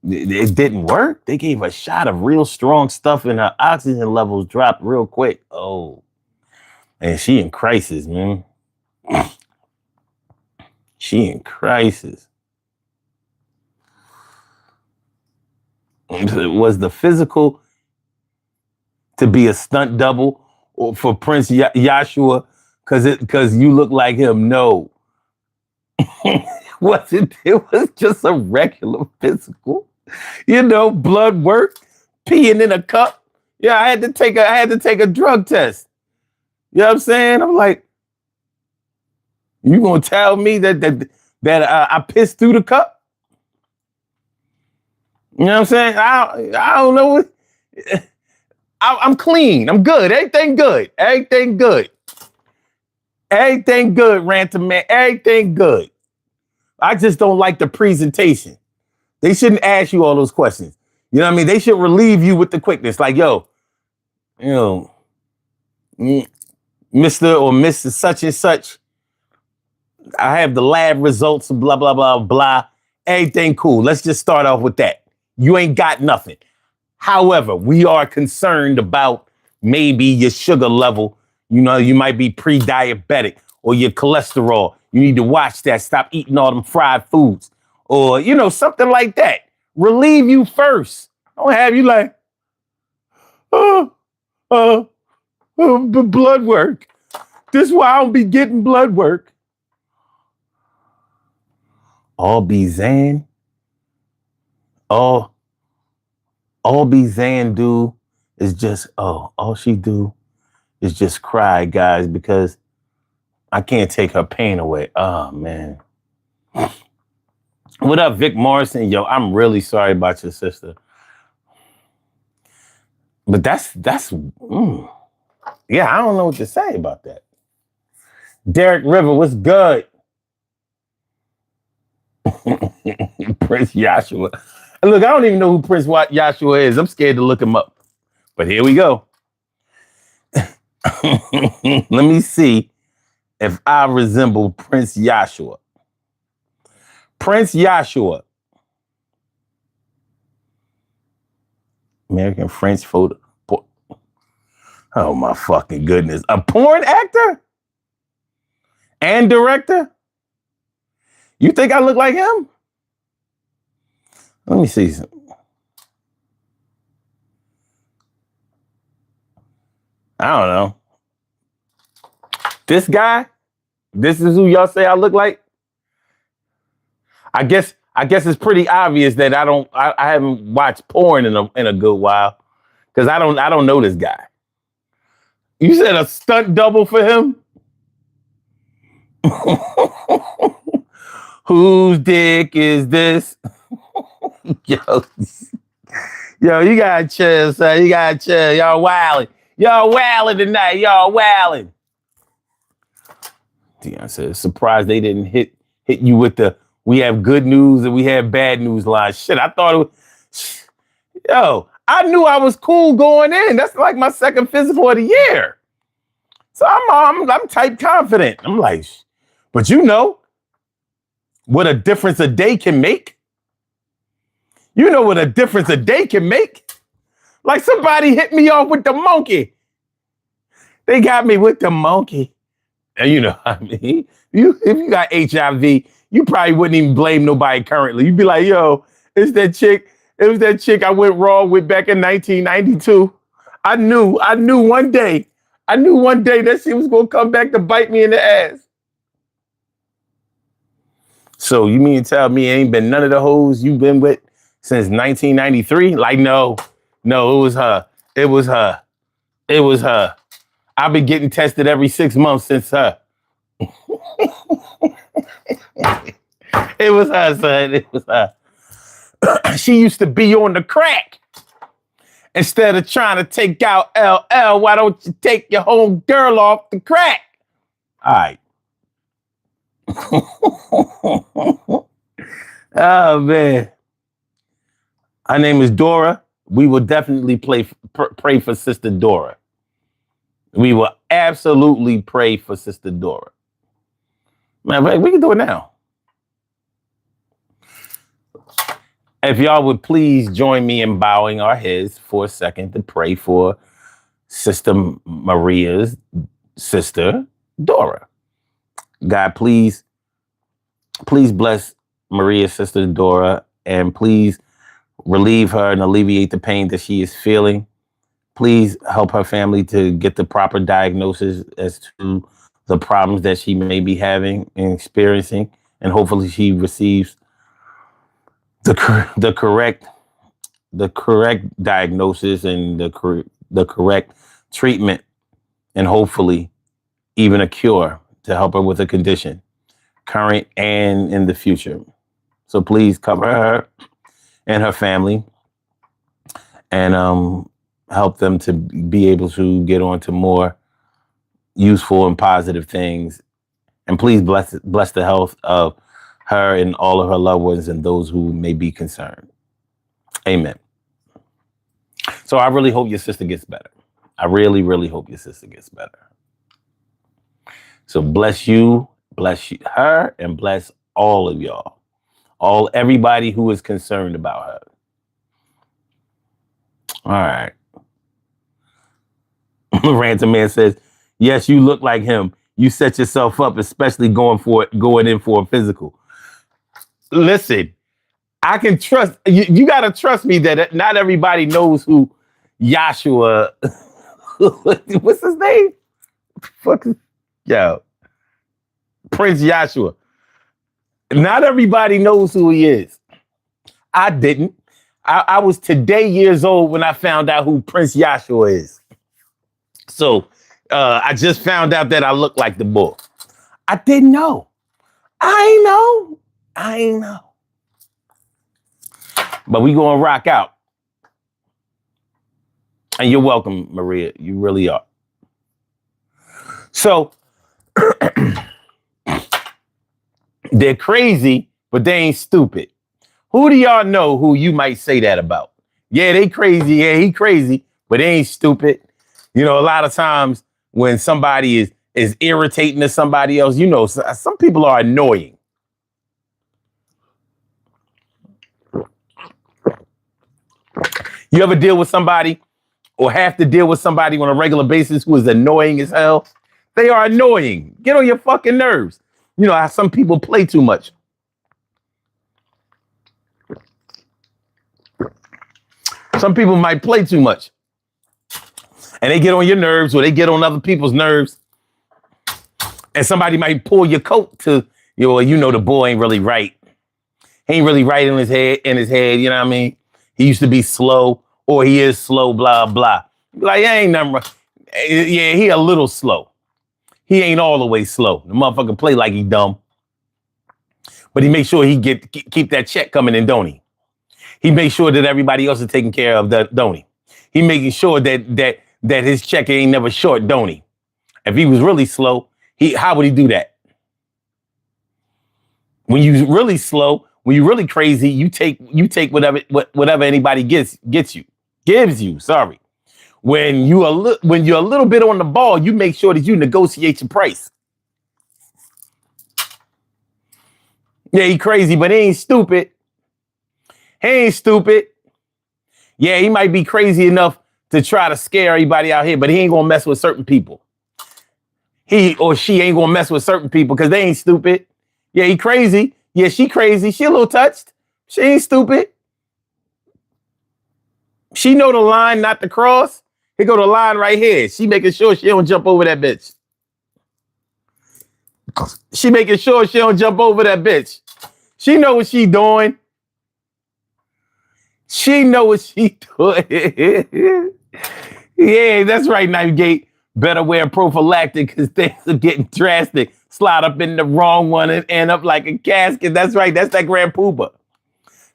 It didn't work. They gave her a shot of real strong stuff and her oxygen levels dropped real quick. Oh, and she in crisis, man. She in crisis. Was the physical to be a stunt double or for Prince Joshua because you look like him? No. It was just a regular physical. Blood work, peeing in a cup. Yeah, I had to take a drug test. You know what I'm saying? I'm like, you gonna tell me that I pissed through the cup? You know what I'm saying? I don't know. I'm clean. I'm good. Everything good. Everything good. Everything good, Ransom Man. Everything good. I just don't like the presentation. They shouldn't ask you all those questions. You know what I mean? They should relieve you with the quickness. Like, yo, you know, Mr. or Mrs. such and such, I have the lab results, blah, blah, blah, blah. Everything cool. Let's just start off with that. You ain't got nothing. However, we are concerned about maybe your sugar level. You know, you might be pre-diabetic or your cholesterol. You need to watch that. Stop eating all them fried foods or, you know, something like that. Relieve you first. Don't have you like, blood work. This is why I don't be getting blood work. All Bizan do is just, all she do is just cry, guys, because I can't take her pain away. Oh, man. What up, Vic Morrison? Yo, I'm really sorry about your sister. But that's yeah, I don't know what to say about that. Derek River, what's good? Prince Joshua. Look, I don't even know who Prince Joshua is. I'm scared to look him up. But here we go. Let me see if I resemble Prince Joshua. Prince Joshua. American French photo. Oh my fucking goodness. A porn actor? And director? You think I look like him? Let me see some. I don't know. This guy? This is who y'all say I look like? I guess it's pretty obvious that I haven't watched porn in a good while. Because I don't know this guy. You said a stunt double for him? Whose dick is this? Yo, you gotta chill, son. You gotta chill. Y'all wilding. Y'all wilding tonight. Y'all wilding. Deion said, surprised they didn't hit you with the we have good news and we have bad news line. Shit, I thought it was. Yo, I knew I was cool going in. That's like my second physical of the year. So I'm type confident. I'm like, but you know what a difference a day can make? You know what a difference a day can make? Like somebody hit me off with the monkey. They got me with the monkey. And you know what I mean? If you got HIV, you probably wouldn't even blame nobody currently. You'd be like, yo, it's that chick. It was that chick I went wrong with back in 1992. I knew one day that she was going to come back to bite me in the ass. So you mean to tell me it ain't been none of the hoes you've been with since 1993? Like, no, it was her. It was her. I've been getting tested every 6 months since her. It was her, son. It was her. She used to be on the crack. Instead of trying to take out LL, why don't you take your home girl off the crack? All right. Oh, man. Her name is Dora. We will definitely pray for Sister Dora. We will absolutely pray for Sister Dora. Man, we can do it now. If y'all would please join me in bowing our heads for a second to pray for Sister Maria's sister, Dora. God, please bless Maria's sister, Dora, and please relieve her and alleviate the pain that she is feeling. Please help her family to get the proper diagnosis as to the problems that she may be having and experiencing, and hopefully she receives the correct diagnosis and the correct treatment, and hopefully even a cure to help her with a condition, current and in the future. So please cover her and her family, and help them to be able to get on to more useful and positive things. And please bless the health of her and all of her loved ones and those who may be concerned. Amen. So I really hope your sister gets better. I really, really hope your sister gets better. So bless her, and bless all of y'all. Everybody who is concerned about her. All right. Random Man says, yes, you look like him. You set yourself up, especially going in for a physical. Listen, I can trust you. You got to trust me that not everybody knows who Joshua. What's his name? Yo, Prince Joshua. Not everybody knows who he is. I didn't. I was today years old when I found out who Prince Joshua is. So I just found out that I look like the boy. I didn't know. I know. But we gonna rock out. And you're welcome, Maria. You really are. So they're crazy, but they ain't stupid. Who do y'all know who you might say that about? Yeah, they crazy. Yeah, he crazy, but they ain't stupid. You know, a lot of times when somebody is irritating to somebody else, you know, some people are annoying. You ever deal with somebody or have to deal with somebody on a regular basis who is annoying as hell? They are annoying. Get on your fucking nerves. You know how some people play too much. Some people might play too much. And they get on your nerves or they get on other people's nerves. And somebody might pull your coat to, you know, the boy ain't really right. He ain't really right in his head, you know what I mean? He used to be slow or he is slow, blah, blah. Like, ain't nothing wrong. Yeah, he a little slow. He ain't all the way slow. The motherfucker play like he dumb. But he make sure he keep that check coming in, don't he? He makes sure that everybody else is taken care of, don't he? He making sure that his check ain't never short, don't he? If he was really slow, how would he do that? When you really slow, when you really crazy, you take whatever anybody gives you. Sorry. When you're a little bit on the ball, you make sure that you negotiate your price. Yeah, he crazy, but he ain't stupid. Yeah, he might be crazy enough to try to scare everybody out here, but he ain't gonna mess with certain people. He or she ain't gonna mess with certain people because they ain't stupid. Yeah, he crazy. Yeah, she crazy. She a little touched. She ain't stupid. She know the line not to cross. Here go the line right here. She making sure she don't jump over that bitch. She making sure she don't jump over that bitch. She know what she doing. Yeah, that's right, Navigate. Better wear prophylactic because things are getting drastic. Slide up in the wrong one and end up like a casket. That's right. That's that Grand Poobah.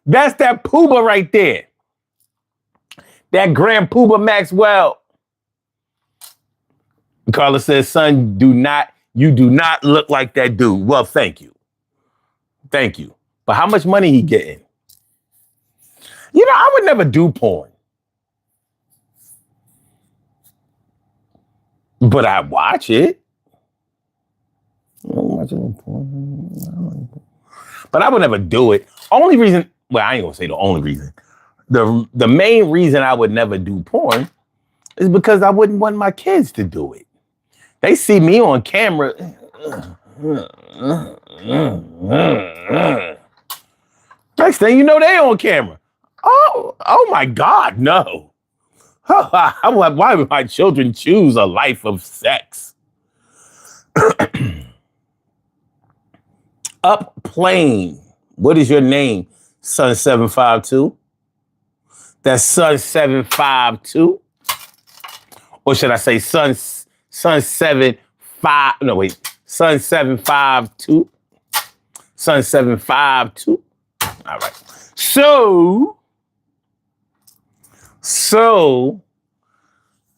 That's that Poobah right there. That Grand Poobah Maxwell. Carla says, son, you do not look like that dude. Well, thank you. But how much money he getting? You know, I would never do porn. But I watch it. But I would never do it. Only reason, well, I ain't gonna say the only reason. The main reason I would never do porn is because I wouldn't want my kids to do it. They see me on camera. Next thing you know, they on camera. Oh my God, no. Why would my children choose a life of sex? Up plane. What is your name? Sun 752. That's Sun 752. Or should I say Sun 75? No, wait. Sun 752. Sun 752. All right. So,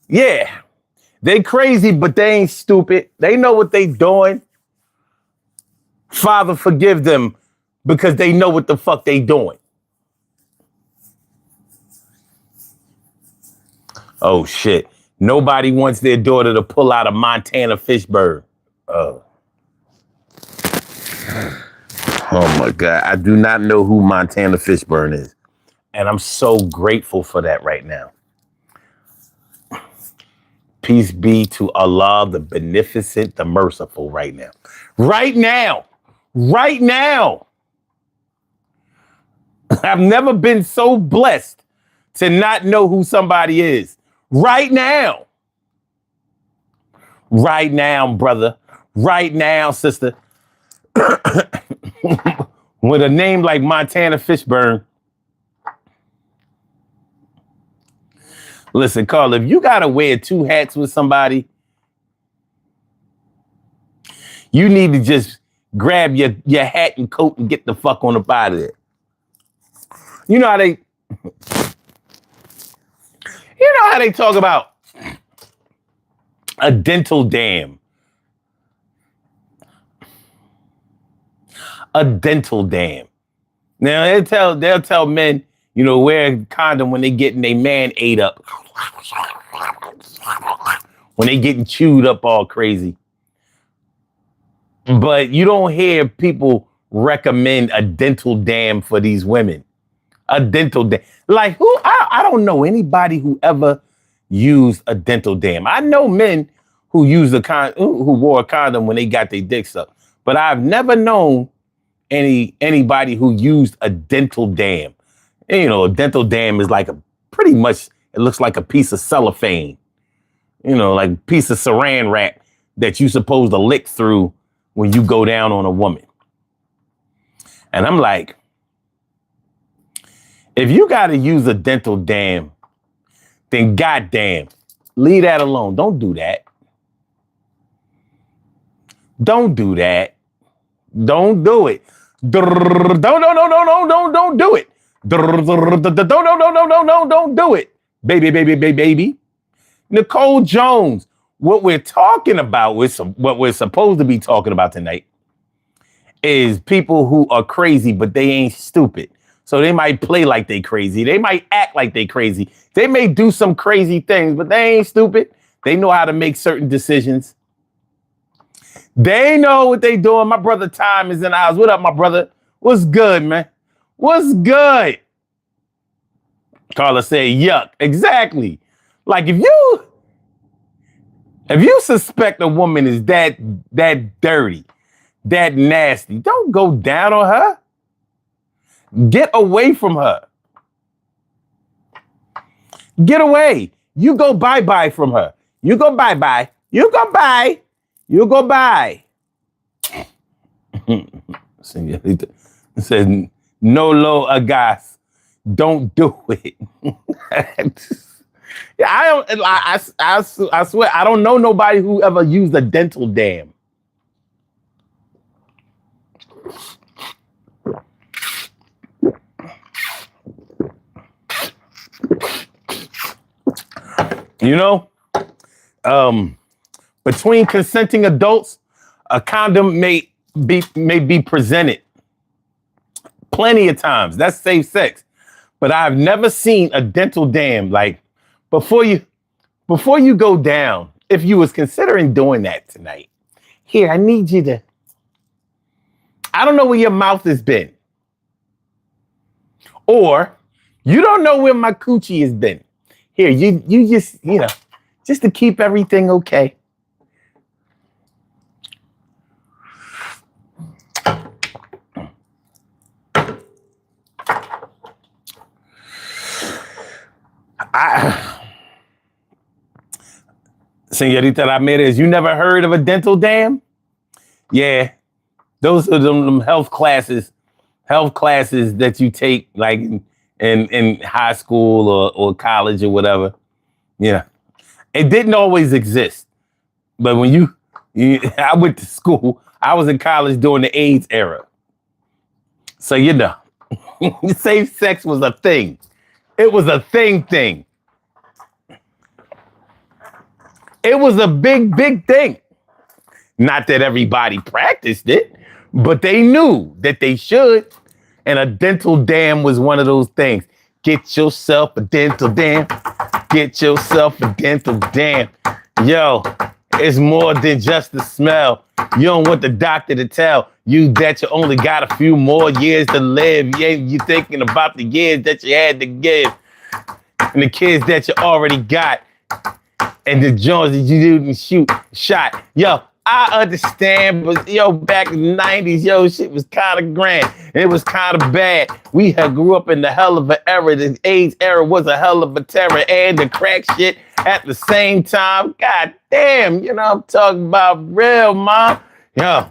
yeah. They crazy, but they ain't stupid. They know what they doing. Father, forgive them because they know what the fuck they doing. Oh, shit. Nobody wants their daughter to pull out a Montana Fishburne. Oh my God. I do not know who Montana Fishburne is. And I'm so grateful for that right now. Peace be to Allah, the beneficent, the merciful right now. Right now. Right now. I've never been so blessed to not know who somebody is. Right now. Right now, brother. Right now, sister. With a name like Montana Fishburne. Listen, Carl, if you got to wear two hats with somebody, you need to just grab your hat and coat and get the fuck on up out of there. You know how they talk about a dental dam. A dental dam. Now they'll tell men, wear a condom when they getting their man ate up. When they getting chewed up all crazy. But you don't hear people recommend a dental dam for these women. A dental dam. Like who? I don't know anybody who ever used a dental dam. I know men who who wore a condom when they got their dick sucked. But I've never known anybody who used a dental dam. And, a dental dam is like pretty much, it looks like a piece of cellophane. Like a piece of saran wrap that you're supposed to lick through when you go down on a woman. And I'm like, if you got to use a dental dam, then goddamn, leave that alone. Don't do that. Don't do that. Don't do it. Don't do it. Don't do it. Baby. Nicole Jones, what we're talking about, what we're supposed to be talking about tonight is people who are crazy, but they ain't stupid. So they might play like they crazy. They might act like they crazy. They may do some crazy things, but they ain't stupid. They know how to make certain decisions. They know what they doing. My brother Tom is in the house. What up, my brother? What's good, man? What's good? Carla said, yuck. Exactly. Like if you suspect a woman is that dirty, that nasty, don't go down on her. Get away from her. Get away. You go bye-bye from her. You go bye-bye. You go bye. You go bye. It says, no lo agas. Don't do it. I swear, I don't know nobody who ever used a dental dam. Between consenting adults, a condom may be presented plenty of times. That's safe sex. But I've never seen a dental dam. Like before you go down, if you was considering doing that tonight, here, I need you to, I don't know where your mouth has been. Or you don't know where my coochie has been. Here, you just, just to keep everything okay. Señorita Ramirez, you never heard of a dental dam? Yeah, those are them health classes that you take like in high school or college or whatever. Yeah, it didn't always exist, but when I went to school, I was in college during the AIDS era, so safe sex was a thing. It was a thing. It was a big, big thing. Not that everybody practiced it, but they knew that they should. And a dental dam was one of those things. Get yourself a dental dam. Get yourself a dental dam. Yo, it's more than just the smell. You don't want the doctor to tell you that you only got a few more years to live. Yeah, you thinking about the years that you had to give and the kids that you already got and the joints that you didn't shot. Yo, I understand, but yo, back in the 90s, yo, shit was kind of grand. And it was kind of bad. We had grew up in the hell of an era. The AIDS era was a hell of a terror. And the crack shit at the same time. God damn, you know I'm talking about real, mom. Yo,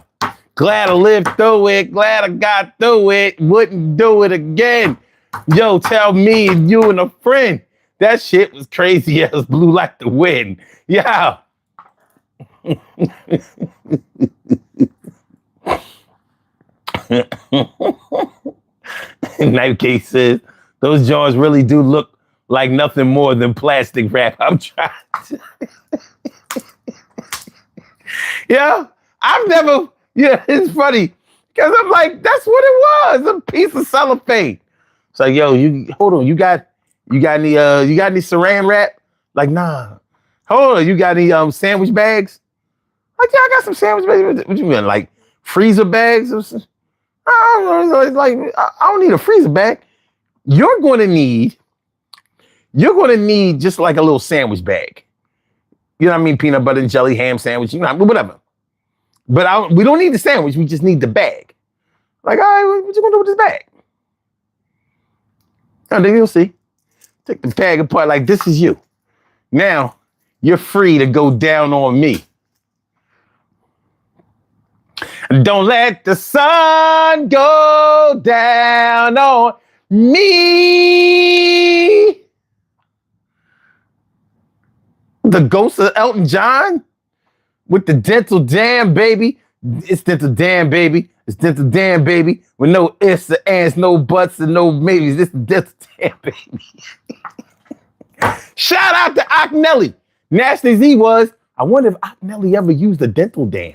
glad I lived through it. Glad I got through it. Wouldn't do it again. Yo, tell me and you and a friend. That shit was crazy as blue like the wind. Yo. Knife Case says, those jaws really do look like nothing more than plastic wrap. I'm trying to. Yeah, I've never, yeah, it's funny. Because I'm like, that's what it was, a piece of cellophane. It's like, yo, hold on, you got any saran wrap? Like, nah. Hold on, you got any sandwich bags? Like, yeah, I got some sandwich bags. What you mean, like freezer bags? I don't know. It's like, I don't need a freezer bag. You're going to need just like a little sandwich bag. You know what I mean? Peanut butter and jelly, ham sandwich, you know, whatever. But we don't need the sandwich. We just need the bag. Like, all right, what you going to do with this bag? And then you'll see. Take the bag apart like, this is you. Now, you're free to go down on me. Don't let the sun go down on me. The ghost of Elton John with the dental dam, baby. It's dental dam, baby. It's dental dam, baby. With no ifs, or ands, no buts, and no maybes. It's the dental dam, baby. Shout out to Ocknelly. Nasty Z was, I wonder if Ocknelly ever used a dental dam.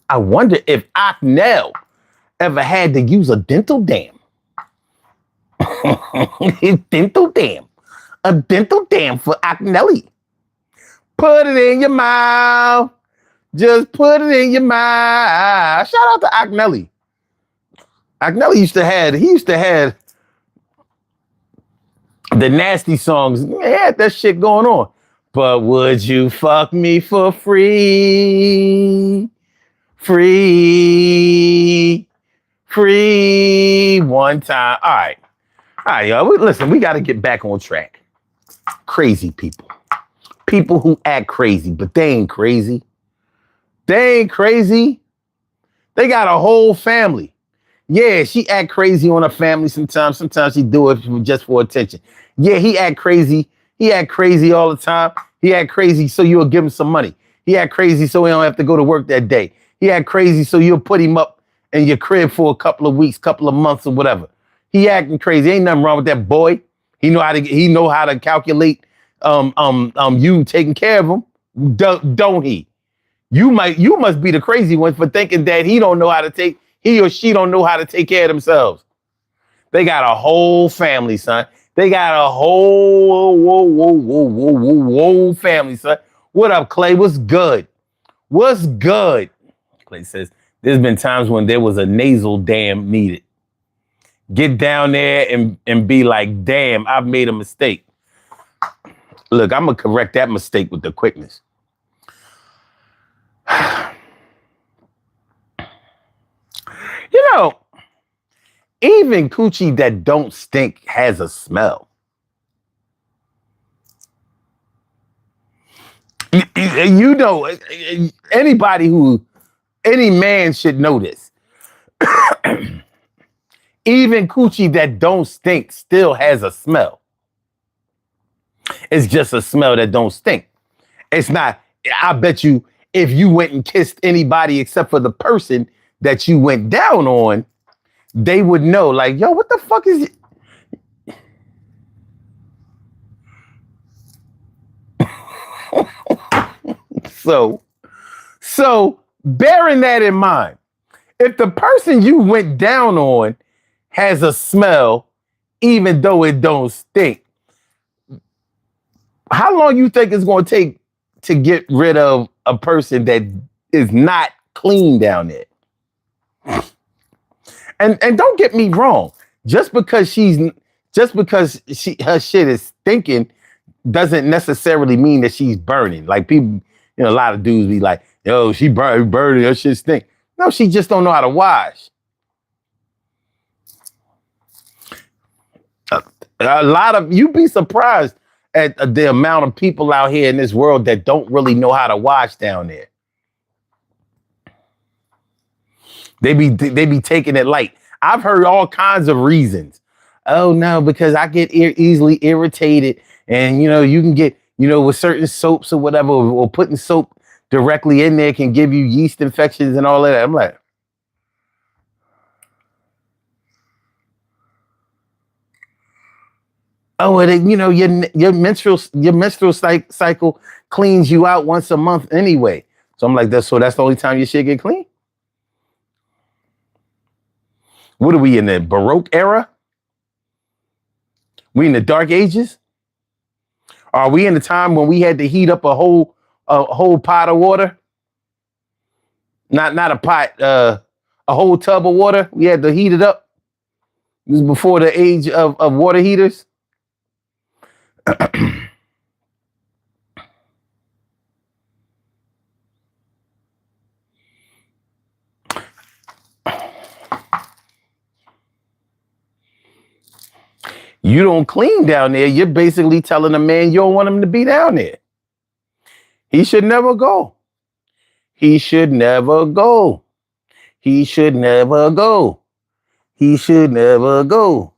I wonder if Ocknell ever had to use a dental dam. Dental dam. A dental dam for Ocknelly. Put it in your mouth. Just put it in your mouth. Shout out to Ocknelly. Ocknelly used to have the nasty songs. He had that shit going on. But would you fuck me for free? Free one time. All right, y'all. Listen, we got to get back on track. Crazy people who act crazy, but they ain't crazy. They got a whole family. Yeah, she act crazy on her family sometimes. Sometimes she do it just for attention. Yeah, he act crazy. He act crazy all the time. He act crazy so you'll give him some money. He act crazy so he don't have to go to work that day. He act crazy so you'll put him up in your crib for a couple of weeks, couple of months or whatever. He acting crazy. Ain't nothing wrong with that boy. He know how to calculate you taking care of him. Don't he? You must be the crazy one for thinking that he or she don't know how to take care of themselves. They got a whole family, son. They got a whole family, son. What up, Clay? What's good? What's good? Clay says, there's been times when there was a nasal dam needed. Get down there and be like, damn, I've made a mistake. Look, I'm going to correct that mistake with the quickness. You know, even coochie that don't stink has a smell. You know, any man should know this. Even coochie that don't stink still has a smell. It's just a smell that don't stink. It's not, I bet you, if you went and kissed anybody except for the person that you went down on, they would know, like, yo, what the fuck is it? So bearing that in mind, if the person you went down on has a smell, even though it don't stink, how long you think it's going to take to get rid of a person that is not clean down there? And don't get me wrong, just because her shit is stinking doesn't necessarily mean that she's burning. Like people, a lot of dudes be like, yo, she burning, her shit stink. No, she just don't know how to wash. A lot of, you'd be surprised at the amount of people out here in this world that don't really know how to wash down there. They be taking it light. I've heard all kinds of reasons. Oh no, because I get easily irritated, and you can get with certain soaps or whatever, or putting soap directly in there can give you yeast infections and all of that. I'm like, oh, and your menstrual cycle cleans you out once a month anyway. So I'm like, that's the only time your shit get clean. What are we in the Baroque era? We in the Dark Ages? Are we in the time when we had to heat up a whole pot of water? Not a pot, a whole tub of water. We had to heat it up. It was before the age of water heaters. You don't clean down there. You're basically telling a man you don't want him to be down there. He should never go. He should never go. He should never go. He should never go.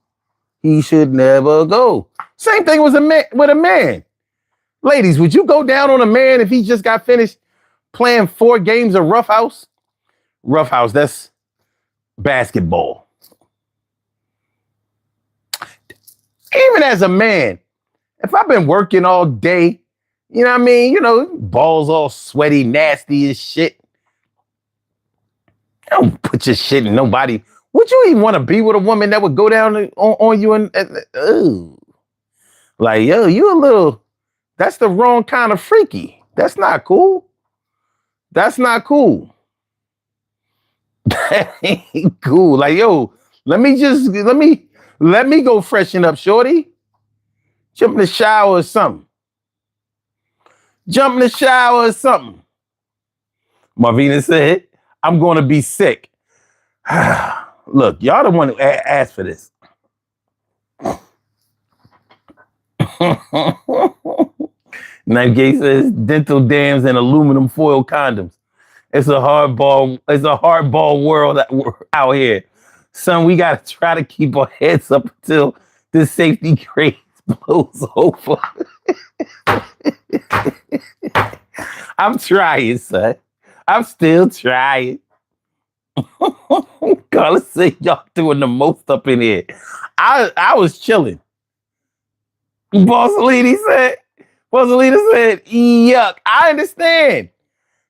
He should never go. Same thing with a man. Ladies, would you go down on a man if he just got finished playing 4 games of Rough House? Rough House, that's basketball. Even as a man, if I've been working all day, you know what I mean? Balls all sweaty, nasty as shit. Don't put your shit in nobody. Would you even want to be with a woman that would go down on you and like, yo, you a little, that's the wrong kind of freaky. That's not cool. That's not cool. That ain't cool. Like, yo, let me go freshen up, shorty. Jump in the shower or something. Marvina said, I'm going to be sick. Look, y'all don't want to ask for this. Nightgate says dental dams and aluminum foil condoms. It's a hardball world out here. Son, we got to try to keep our heads up until this safety craze blows over. I'm trying, son. I'm still trying. Carla say y'all doing the most up in here. I was chilling. Bossalina said, yuck. I understand.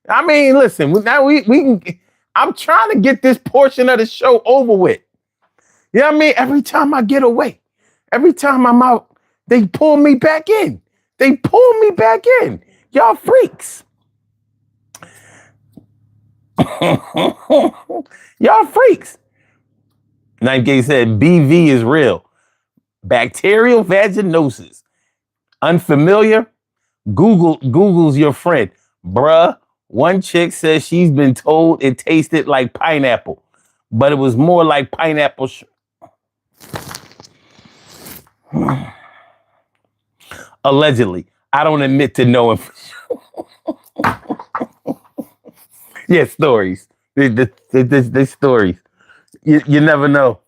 I mean, listen, now we can, I'm trying to get this portion of the show over with. You know what I mean? Every time I get away, every time I'm out, they pull me back in. Y'all freaks. Y'all freaks. Nightgate said BV is real. Bacterial vaginosis. Unfamiliar? Google's your friend. Bruh, one chick says she's been told it tasted like pineapple, but it was more like pineapple. Allegedly. I don't admit to knowing. Yeah, stories. The stories. You never know.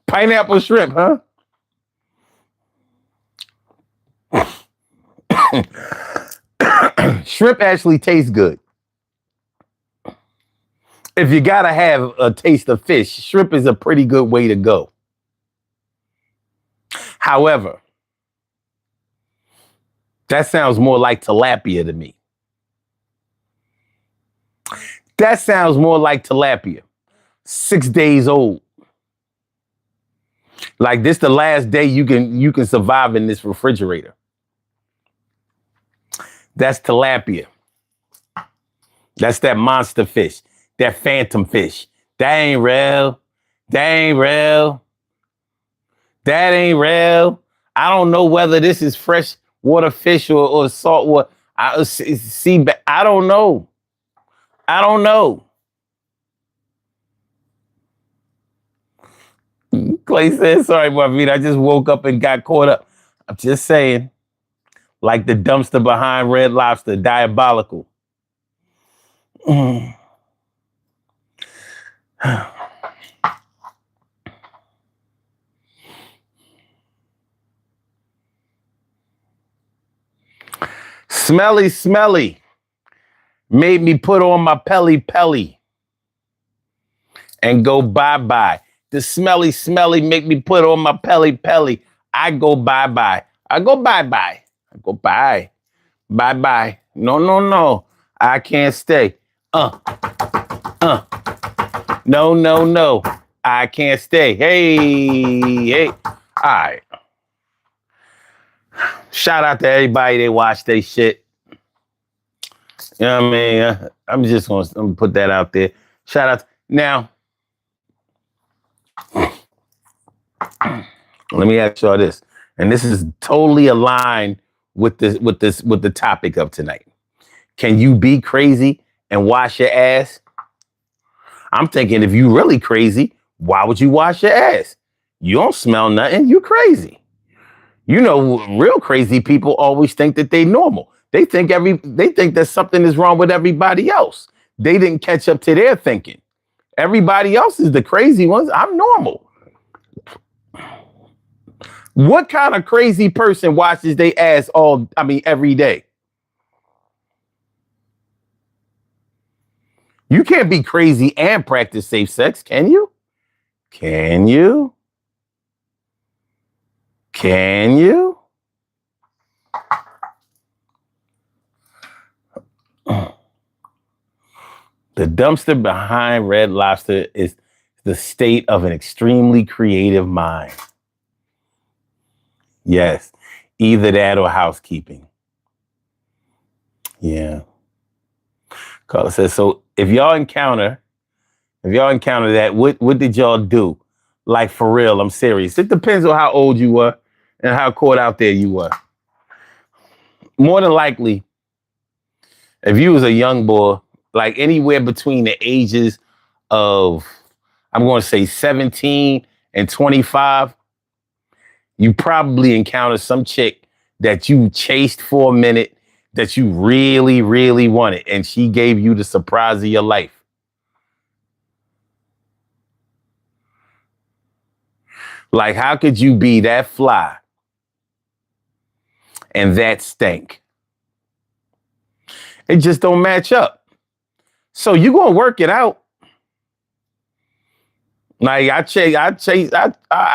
Pineapple shrimp, huh? Shrimp actually tastes good. If you gotta have a taste of fish, shrimp is a pretty good way to go. However, That sounds more like tilapia to me. That sounds more like tilapia. 6 days old. Like this the last day you can survive in this refrigerator. That's tilapia. That's that monster fish. That phantom fish. That ain't real. That ain't real. That ain't real. I don't know whether this is fresh water fish or salt water. I don't know. I don't know. Clay said, sorry, Marvin. I just woke up and got caught up. I'm just saying, like the dumpster behind Red Lobster, diabolical. Smelly, smelly. Made me put on my pelly pelly and go bye-bye. The smelly, smelly make me put on my pelly pelly. I go bye-bye. I go bye-bye. I go bye. Bye-bye. No, no, no. I can't stay. No, no, no. I can't stay. Hey. All right. Shout out to everybody that watch they shit. You know what I mean? I'm just going to put that out there. Shout out. Now, let me ask y'all this. And this is totally aligned with the topic of tonight. Can you be crazy and wash your ass? I'm thinking if you really crazy, why would you wash your ass? You don't smell nothing. You crazy. You know, real crazy people always think that they normal. They think that something is wrong with everybody else. They didn't catch up to their thinking. Everybody else is the crazy ones. I'm normal. What kind of crazy person washes their ass every day? You can't be crazy and practice safe sex, can you? Can you? Can you? The dumpster behind Red Lobster is the state of an extremely creative mind. Yes, either that or housekeeping. Yeah. Carla says, so if y'all encounter that, what did y'all do? Like for real, I'm serious. It depends on how old you were and how caught out there you were. More than likely, if you was a young boy, like anywhere between the ages of, I'm going to say 17 and 25, you probably encountered some chick that you chased for a minute that you really, really wanted, and she gave you the surprise of your life. Like, how could you be that fly and that stank? It just don't match up. So you gonna work it out. Like I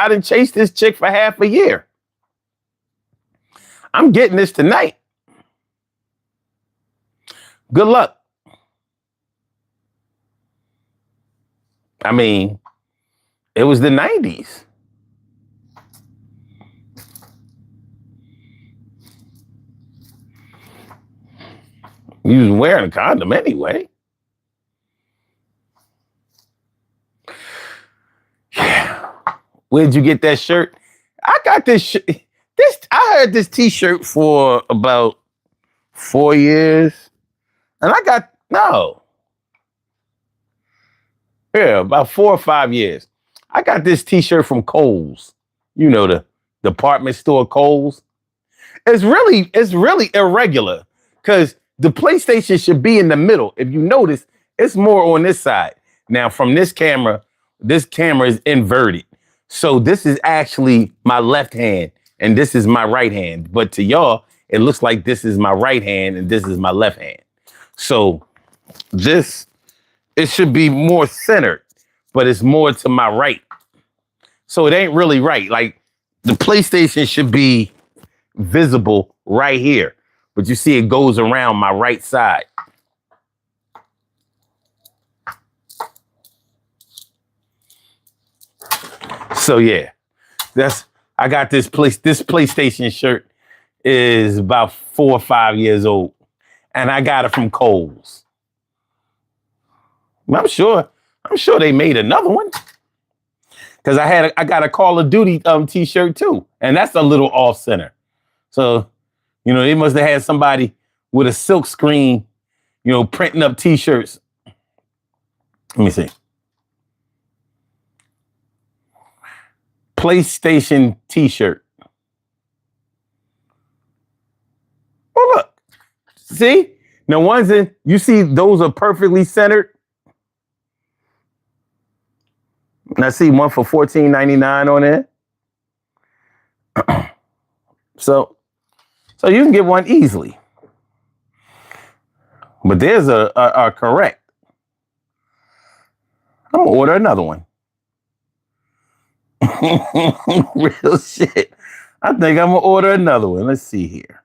didn't chase this chick for half a year. I'm getting this tonight. Good luck. I mean, it was the 90s. You was wearing a condom anyway. Yeah. Where'd you get that shirt? I got this shirt. I had this t-shirt for about 4 years. And about 4 or 5 years. I got this t-shirt from Kohl's. You know, the department store Kohl's. It's really irregular because the PlayStation should be in the middle. If you notice, it's more on this side. Now, from this camera is inverted. So this is actually my left hand and this is my right hand. But to y'all, it looks like this is my right hand and this is my left hand. So it should be more centered, but it's more to my right. So it ain't really right. Like the PlayStation should be visible right here. but you see it goes around my right side. So yeah, I got this PlayStation shirt is about 4 or 5 years old, and I got it from Kohl's. I'm sure they made another one because I got a Call of Duty t-shirt too, and that's a little off center. So they must have had somebody with a silk screen, printing up t-shirts. Let me see. PlayStation t-shirt. Oh, look. See? Now, you see those are perfectly centered. And I see one for $14.99 on there. So you can get one easily. But there's a correct. I'm going to order another one. Real shit. I think I'm going to order another one. Let's see here.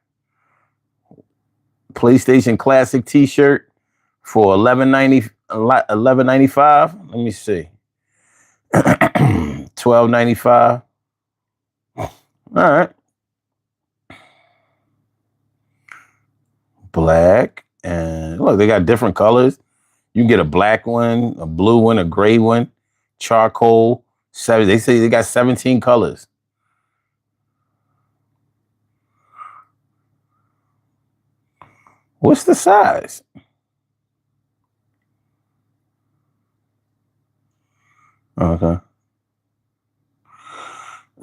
PlayStation Classic t-shirt for $11.95. Let me see. $12.95. All right. Black. And look, they got different colors. You can get a black one, a blue one, a gray one, charcoal. They say they got 17 colors. What's the size? Okay.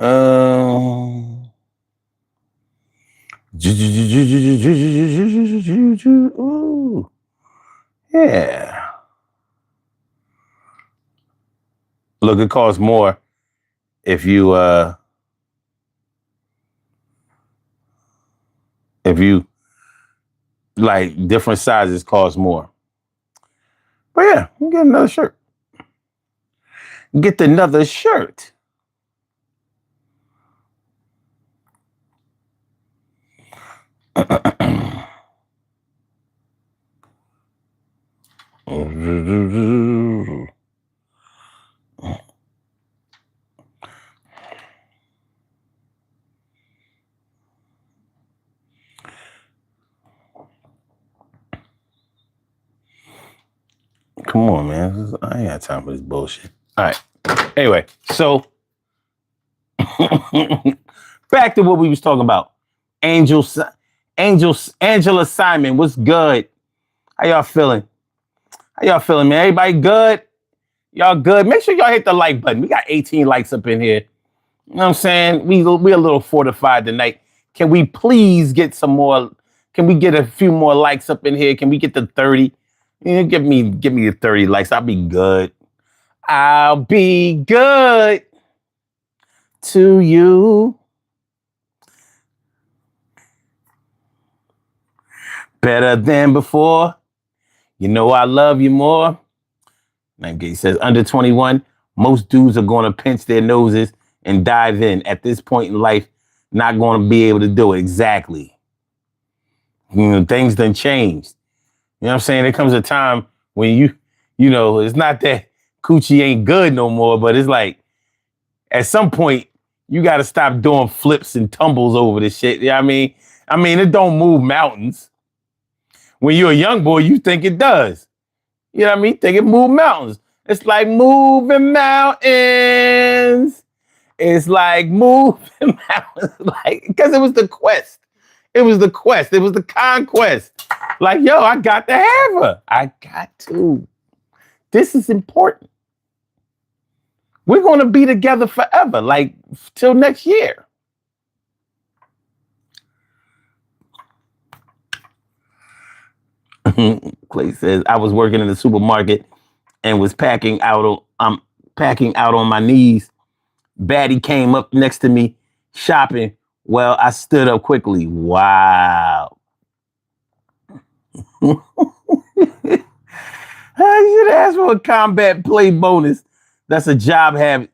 Ooh. Yeah. Look, it costs more if you like different sizes cost more. But yeah, you get another shirt. Get another shirt. Come on, man. I ain't got time for this bullshit. All right. Anyway, so back to what we was talking about. Angela Simon, what's good? How y'all feeling? Man? Everybody good? Y'all good? Make sure y'all hit the like button. We got 18 likes up in here. You know what I'm saying? We a little fortified tonight. Can we please get some more? Can we get a few more likes up in here? Can we get to 30? Give me the 30 likes. I'll be good. I'll be good to you. Better than before. You know I love you more. He says under 21, most dudes are going to pinch their noses and dive in. At this point in life, not going to be able to do it. Exactly. Things done changed. You know what I'm saying? There comes a time when it's not that coochie ain't good no more, but it's like at some point you got to stop doing flips and tumbles over this shit. You know what I mean? It don't move mountains. When you're a young boy, you think it does. You know what I mean? Think it move mountains. It's like moving mountains. It's like moving mountains. Because it was the quest. It was the quest. It was the conquest. Like, yo, I got to have her. I got to. This is important. We're going to be together forever, like till next year. Clay says, I was working in the supermarket and was packing out on my knees. Baddie came up next to me shopping. Well, I stood up quickly. Wow. I should ask for a combat play bonus. That's a job habit.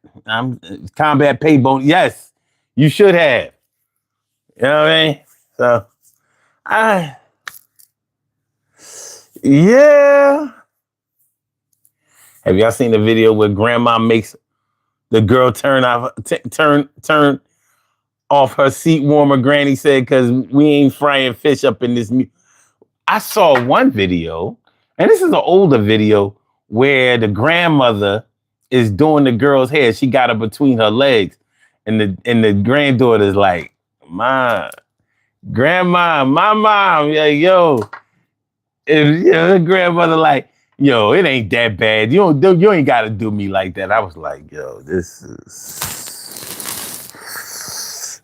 Combat pay bonus. Yes, you should have. You know what I mean? So Yeah. Have y'all seen the video where grandma makes the girl turn off her seat warmer? Granny said, "Cause we ain't frying fish up in this." I saw one video, and this is an older video where the grandmother is doing the girl's hair. She got her between her legs, and the granddaughter's like, "My grandma, my mom, yeah, yo." And the grandmother like, "Yo, it ain't that bad. You ain't got to do me like that." I was like, "Yo, this is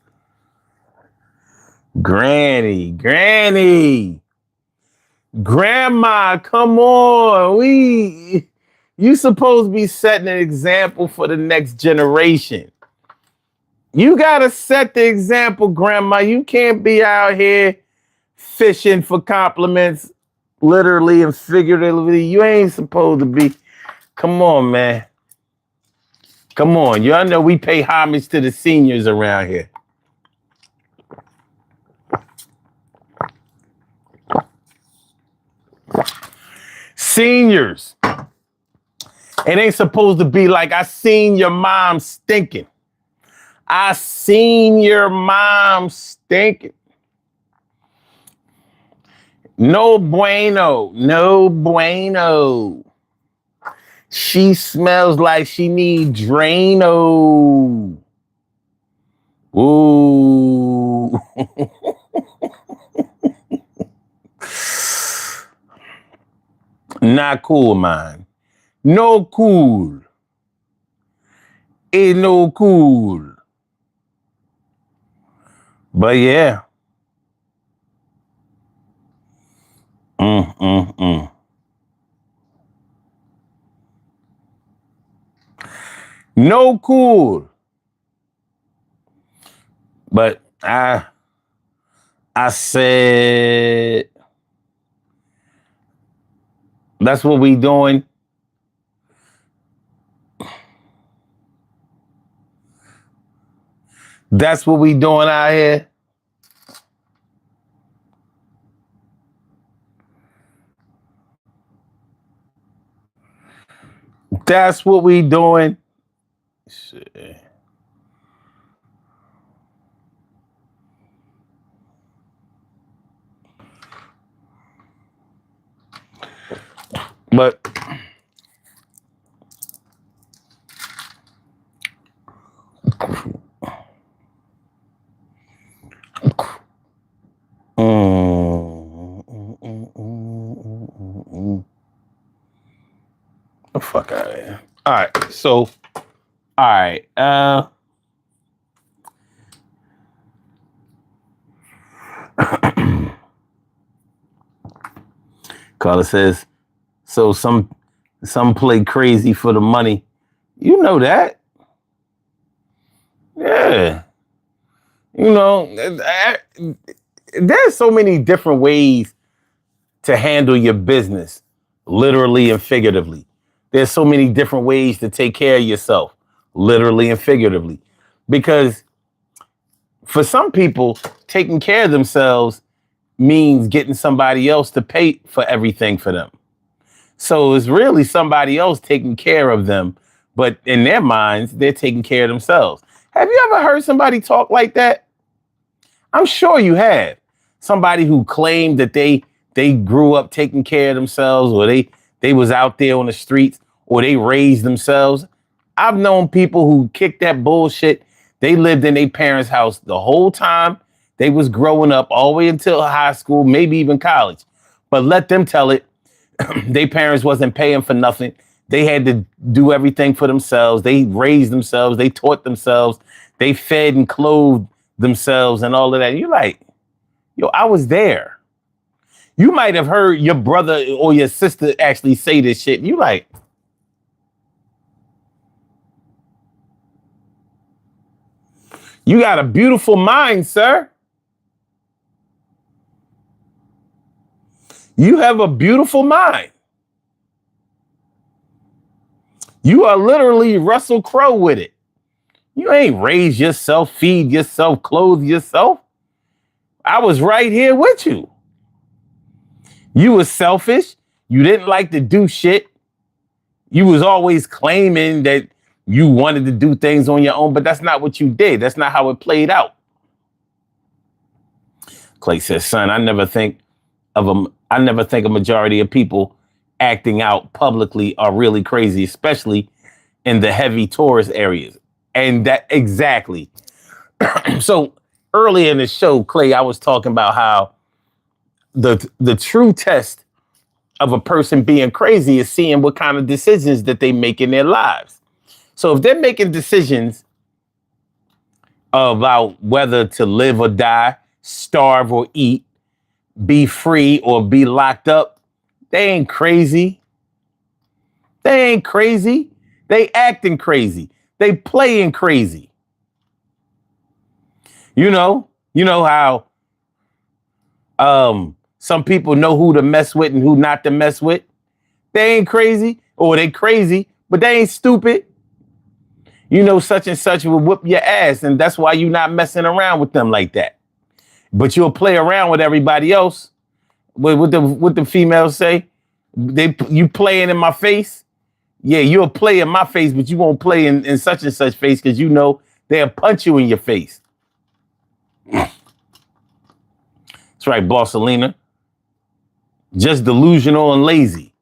granny, grandma. Come on, you supposed to be setting an example for the next generation. You gotta set the example, grandma. You can't be out here fishing for compliments." Literally and figuratively, you ain't supposed to be. Come on, man. Come on. Y'all know we pay homage to the seniors around here. Seniors. It ain't supposed to be like, "I seen your mom stinking. I seen your mom stinking." No bueno. No bueno. She smells like she need Drano. Ooh. Not cool, man. No cool. Ain't no cool. But yeah. No cool. But I said, that's what we doing. That's what we doing out here. That's what we doing. Shit. But the fuck out of here. All right, so all right, Carla says, so some play crazy for the money. You know that. Yeah. You know, there's so many different ways to handle your business, literally and figuratively. There's so many different ways to take care of yourself, literally and figuratively. Because for some people, taking care of themselves means getting somebody else to pay for everything for them. So it's really somebody else taking care of them, but in their minds, they're taking care of themselves. Have you ever heard somebody talk like that? I'm sure you have. Somebody who claimed that they grew up taking care of themselves, or they was out there on the streets, or they raised themselves. I've known people who kicked that bullshit. They lived in their parents' house the whole time they was growing up, all the way until high school, maybe even college. But let them tell it, their parents wasn't paying for nothing. They had to do everything for themselves. They raised themselves. They taught themselves. They fed and clothed themselves and all of that. You're like, yo, I was there. You might have heard your brother or your sister actually say this shit. You like, you got a beautiful mind, sir. You have a beautiful mind. You are literally Russell Crowe with it. You ain't raise yourself, feed yourself, clothe yourself. I was right here with you. You was selfish. You didn't like to do shit. You was always claiming that you wanted to do things on your own, but that's not what you did. That's not how it played out. Clay says, son, I never think a majority of people acting out publicly are really crazy, especially in the heavy tourist areas. And that exactly. So earlier in the show, Clay, I was talking about how the true test of a person being crazy is seeing what kind of decisions that they make in their lives. So if they're making decisions about whether to live or die, starve or eat, be free or be locked up, they ain't crazy. They ain't crazy. They acting crazy. They playing crazy. You know how some people know who to mess with and who not to mess with. They ain't crazy, or they crazy, but they ain't stupid. You know, such and such will whoop your ass, and that's why you're not messing around with them like that. But you'll play around with everybody else. What the females say? You playing in my face? Yeah, you'll play in my face, but you won't play in such and such face because you know they'll punch you in your face. That's right, Bossalina. Just delusional and lazy.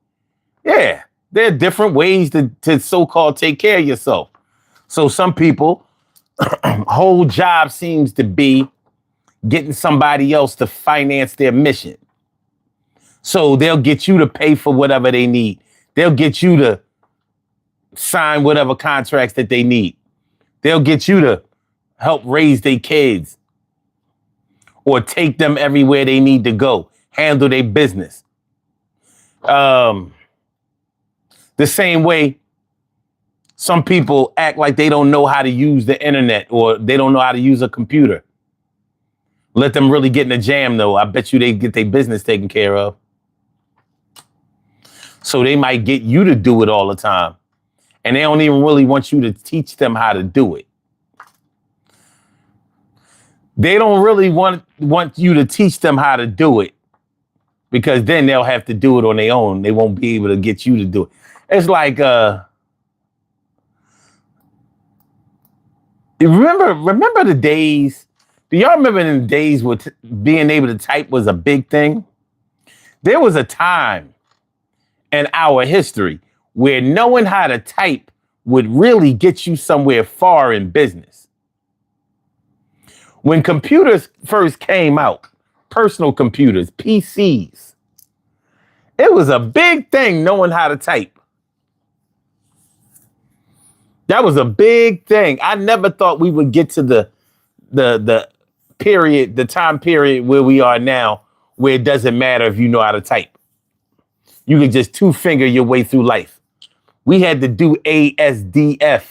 Yeah, there are different ways to so-called take care of yourself. So some people, whole job seems to be getting somebody else to finance their mission. So they'll get you to pay for whatever they need. They'll get you to sign whatever contracts that they need. They'll get you to help raise their kids or take them everywhere they need to go, handle their business. The same way some people act like they don't know how to use the internet or they don't know how to use a computer. Let them really get in a jam, though. I bet you they get their business taken care of. So they might get you to do it all the time. And they don't even really want you to teach them how to do it. They don't really want you to teach them how to do it because then they'll have to do it on their own. They won't be able to get you to do it. It's like, remember the days? Do y'all remember in the days where being able to type was a big thing? There was a time in our history where knowing how to type would really get you somewhere far in business. When computers first came out, personal computers, PCs, it was a big thing knowing how to type. That was a big thing. I never thought we would get to the period, the time period where we are now, where it doesn't matter if you know how to type. You can just two-finger your way through life. We had to do ASDF,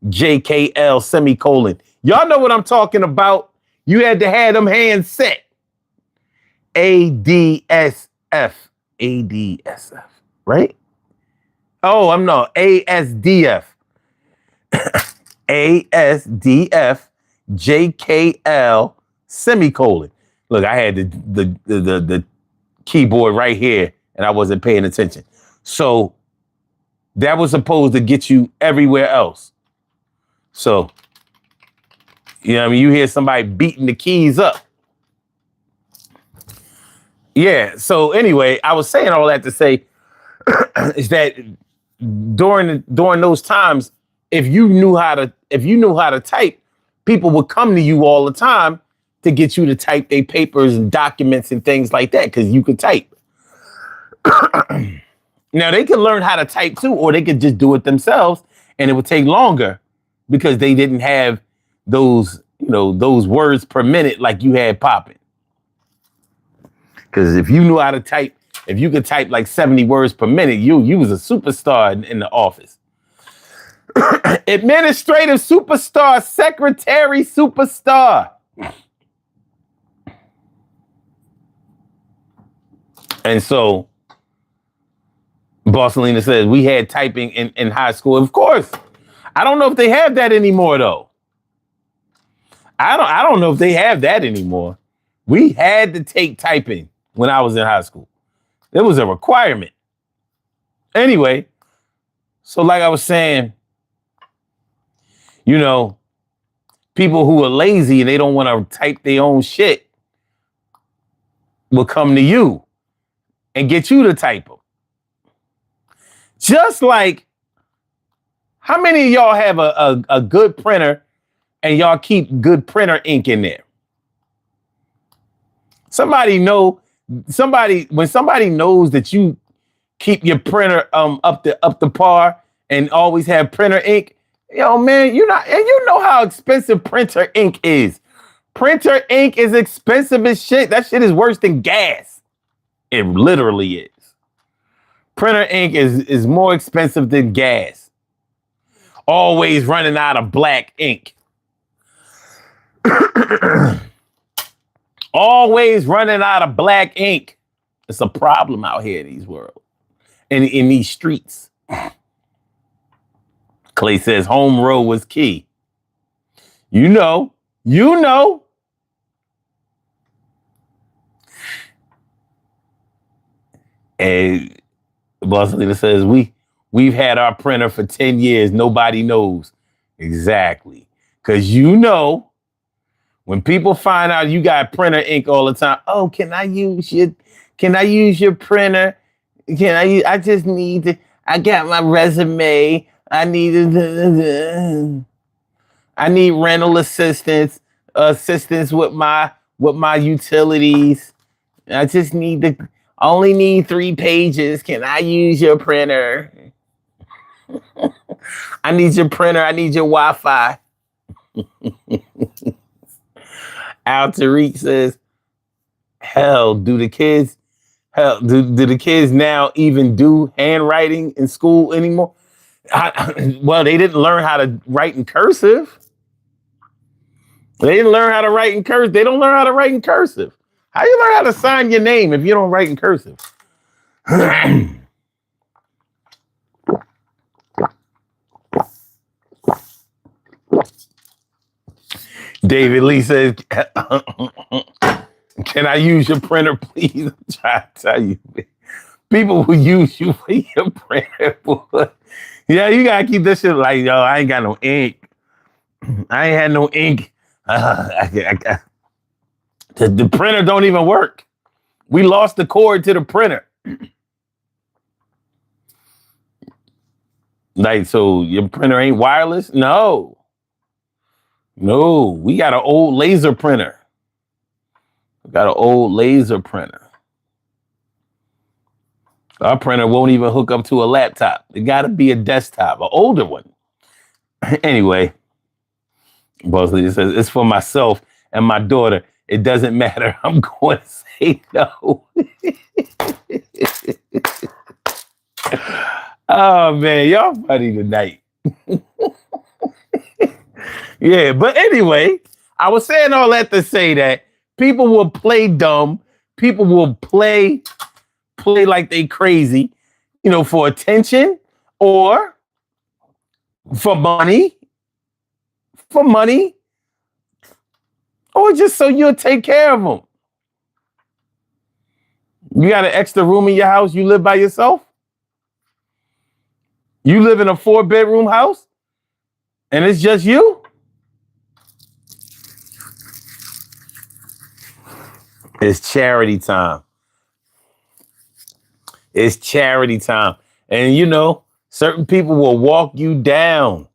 JKL, semicolon. Y'all know what I'm talking about. You had to have them hands set. ADSF, right? Oh, I'm not. ASDF. ASDF, JKL, semicolon. Look, I had the keyboard right here and I wasn't paying attention. So that was supposed to get you everywhere else. So, you know what I mean? You hear somebody beating the keys up. Yeah. So anyway, I was saying all that to say is that during those times, if you knew how to type, people would come to you all the time to get you to type their papers and documents and things like that because you could type. Now they could learn how to type too, or they could just do it themselves, and it would take longer because they didn't have those words per minute like you had popping. Because if you knew how to type, if you could type like 70 words per minute, you was a superstar in the office. Administrative superstar, secretary superstar. And so Bossalina says we had typing in high school. Of course. I don't know if they have that anymore though. I don't know if they have that anymore. We had to take typing when I was in high school. It was a requirement. Anyway, so like I was saying, you know, people who are lazy and they don't want to type their own shit will come to you and get you to type them. Just like, how many of y'all have a good printer and y'all keep good printer ink in there? When somebody knows that you keep your printer up to par and always have printer ink, yo man, you know how expensive printer ink is. Printer ink is expensive as shit. That shit is worse than gas. It literally is. Printer ink is more expensive than gas. Always running out of black ink. Always running out of black ink. It's a problem out here in these world. In these streets. Clay says home row was key. You know. And Boss Leader says we've had our printer for 10 years. Nobody knows. Exactly. Because when people find out you got printer ink all the time, oh, can I use your printer? I just need to, I got my resume. I need rental assistance with my utilities. I only need 3 pages. Can I use your printer? I need your printer. I need your Wi-Fi. Al Tariq says, hell, do the kids now even do handwriting in school anymore? Well, they didn't learn how to write in cursive. They didn't learn how to write in cursive. They don't learn how to write in cursive. How you learn how to sign your name if you don't write in cursive? David Lee says, can I use your printer, please? I'm trying to tell you, people who use you for your printer, boy. Yeah, you gotta keep this shit like, yo, I ain't got no ink. I ain't had no ink. The printer don't even work. We lost the cord to the printer. Like, so your printer ain't wireless? No, we got an old laser printer. Our printer won't even hook up to a laptop. It got to be a desktop, an older one. Anyway, Bosley says, it's for myself and my daughter. It doesn't matter. I'm going to say no. Oh, man, y'all funny tonight. Yeah, but anyway, I was saying all that to say that people will play dumb. People will play like they crazy, for attention or for money, or just so you'll take care of them. You got an extra room in your house. You live by yourself. You live in a 4-bedroom house and it's just you. It's charity time. It's charity time. And certain people will walk you down.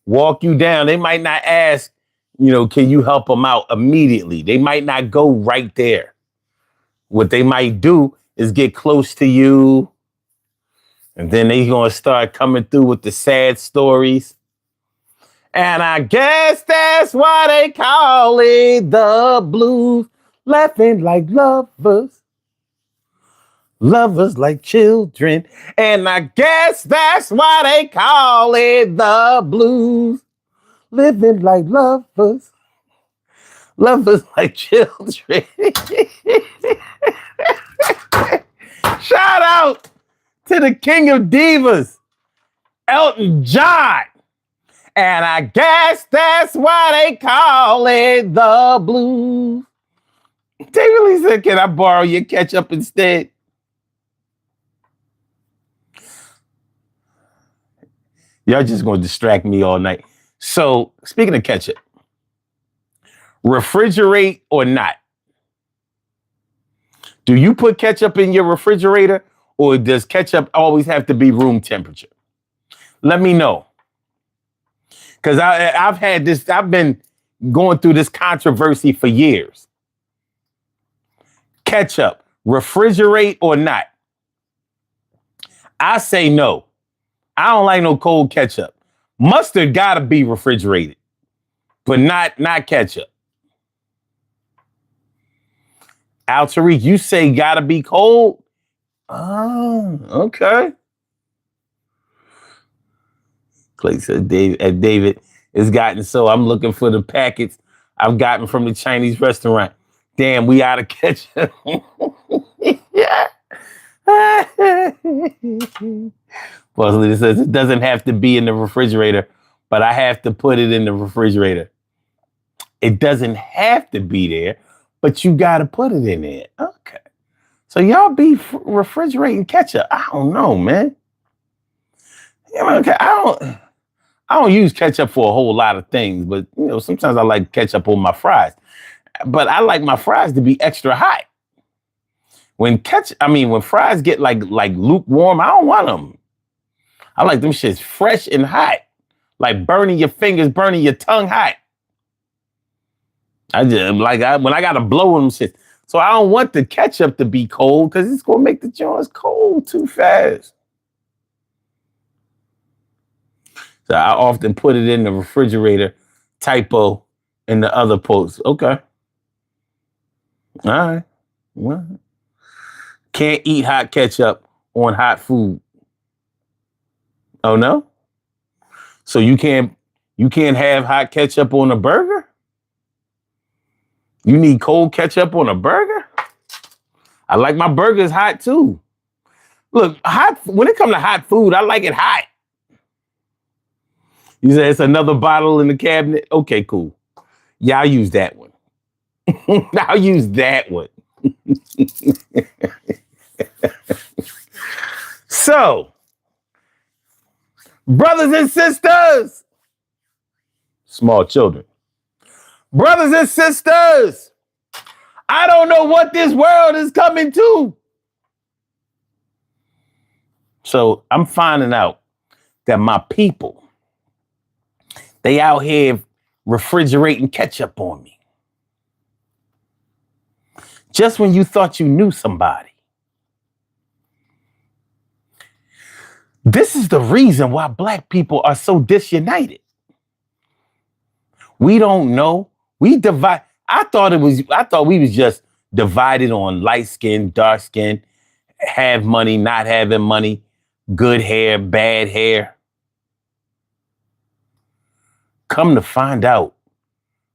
They might not ask, can you help them out immediately? They might not go right there. What they might do is get close to you. And then they're going to start coming through with the sad stories. And I guess that's why they call it the blues. Laughing like lovers. Lovers like children. And I guess that's why they call it the blues. Living like lovers. Lovers like children. Shout out to the king of divas, Elton John. And I guess that's why they call it the blues. David Lee said, can I borrow your ketchup instead? Y'all just gonna distract me all night. So speaking of ketchup, refrigerate or not? Do you put ketchup in your refrigerator, or does ketchup always have to be room temperature? Let me know. Because I've been going through this controversy for years. Ketchup, refrigerate or not? I say no. I don't like no cold ketchup. Mustard gotta be refrigerated, but not ketchup. Al Tariq, you say gotta be cold? Oh, okay. Clay said David, it's gotten so I'm looking for the packets I've gotten from the Chinese restaurant. Damn, we out of ketchup. Yeah. Well, it says it doesn't have to be in the refrigerator, but I have to put it in the refrigerator. It doesn't have to be there, but you got to put it in there. Okay. So y'all be refrigerating ketchup. I don't know, man. Okay, I don't use ketchup for a whole lot of things, but sometimes I like ketchup on my fries. But I like my fries to be extra hot. When fries get like lukewarm, I don't want them. I like them shits fresh and hot, like burning your fingers, burning your tongue hot. When I gotta blow them shit. So I don't want the ketchup to be cold because it's gonna make the joints cold too fast. So I often put it in the refrigerator. Typo in the other post. Okay. All right. Well, can't eat hot ketchup on hot food. Oh no? So you can't have hot ketchup on a burger? You need cold ketchup on a burger? I like my burgers hot too. Look, when it comes to hot food, I like it hot. You say it's another bottle in the cabinet? Okay, cool. Yeah, I'll use that one. I'll use that one. So, brothers and sisters, small children, brothers and sisters, I don't know what this world is coming to. So I'm finding out that my people, they out here refrigerating ketchup on me. Just when you thought you knew somebody. This is the reason why black people are so disunited. We don't know. We divide. I thought we was just divided on light skin, dark skin, have money, not having money, good hair, bad hair. Come to find out,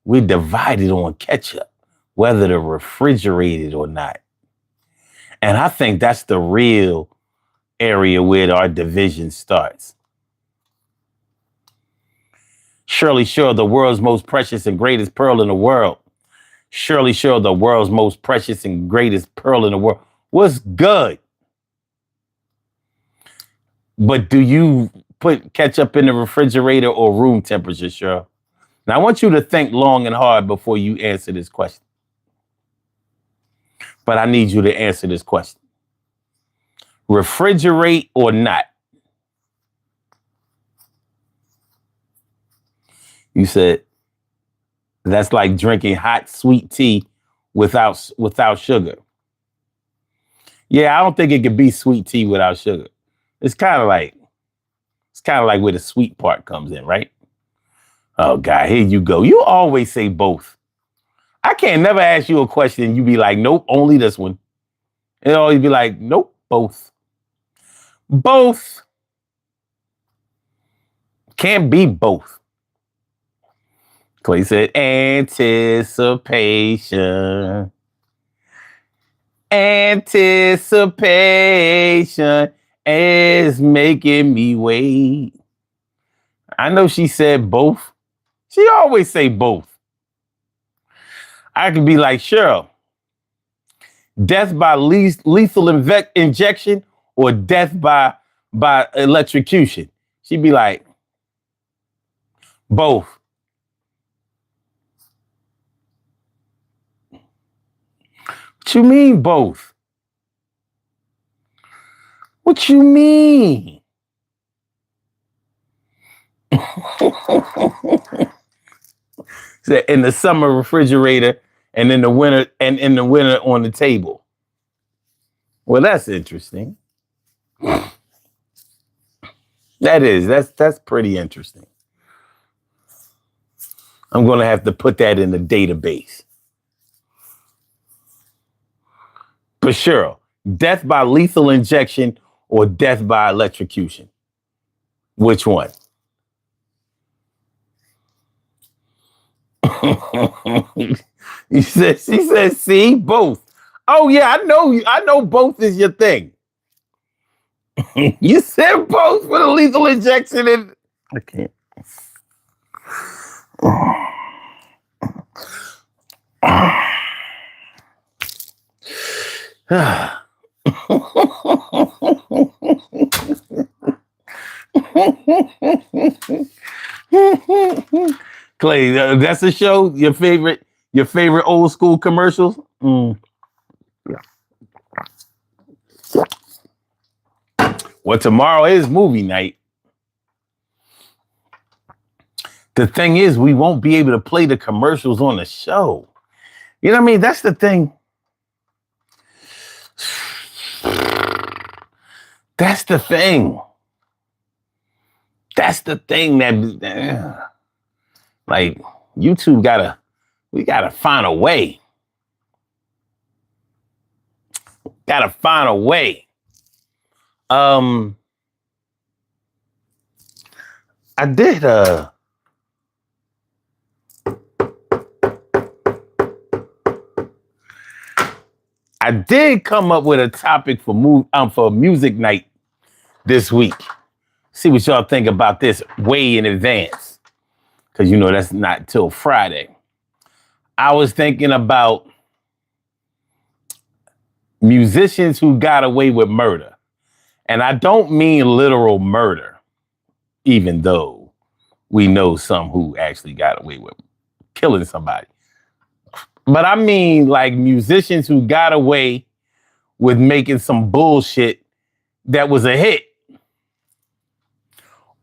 we're divided on ketchup, whether they're refrigerated or not. And I think that's the real area where our division starts. Shirley Shore, the world's most precious and greatest pearl in the world. Shirley Shore, the world's most precious and greatest pearl in the world. What's good? But do you put ketchup in the refrigerator or room temperature, Cheryl? Now, I want you to think long and hard before you answer this question. But I need you to answer this question. Refrigerate or not? You said that's like drinking hot sweet tea without sugar. Yeah, I don't think it could be sweet tea without sugar. It's kind of like where the sweet part comes in, right? Oh God, here you go. You always say both. I can't never ask you a question and you be like, nope, only this one. And always be like, nope, both. Both. Can't be both. Clay said, anticipation. Anticipation is making me wait. I know she said both. She always say both. I could be like, Cheryl, death by lethal injection or death by electrocution. She'd be like, Both. What you mean both? What you mean? In the summer refrigerator and in the winter on the table. Well, that's interesting. That's pretty interesting. I'm going to have to put that in the database. For sure. Death by lethal injection or death by electrocution? Which one? She said, see, both. Oh yeah, I know both is your thing. You said both for the lethal injection and I can't. Clay, that's a show. Your favorite old school commercials. Yeah. Well, tomorrow is movie night. The thing is, we won't be able to play the commercials on the show. You know what I mean? That's the thing. That's the thing. That's the thing that, like, YouTube we gotta find a way. Gotta find a way. I did come up with a topic for music night this week. See what y'all think about this way in advance. Because you know that's not till Friday. I was thinking about musicians who got away with murder. And I don't mean literal murder, even though we know some who actually got away with killing somebody. But I mean like musicians who got away with making some bullshit that was a hit.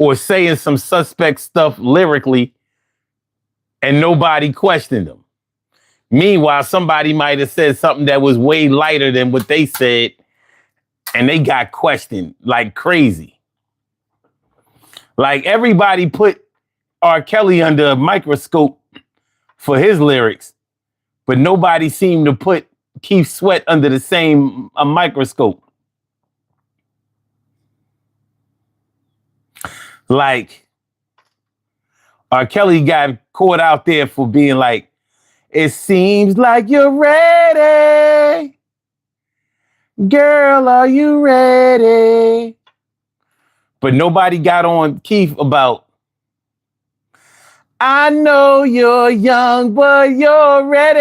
Or saying some suspect stuff lyrically and nobody questioned them. Meanwhile, somebody might have said something that was way lighter than what they said and they got questioned like crazy. Like everybody put R. Kelly under a microscope for his lyrics, but nobody seemed to put Keith Sweat under the same microscope. Like R. Kelly got caught out there for being like, it seems like you're ready. Girl, are you ready? But nobody got on Keith about, I know you're young, but you're ready.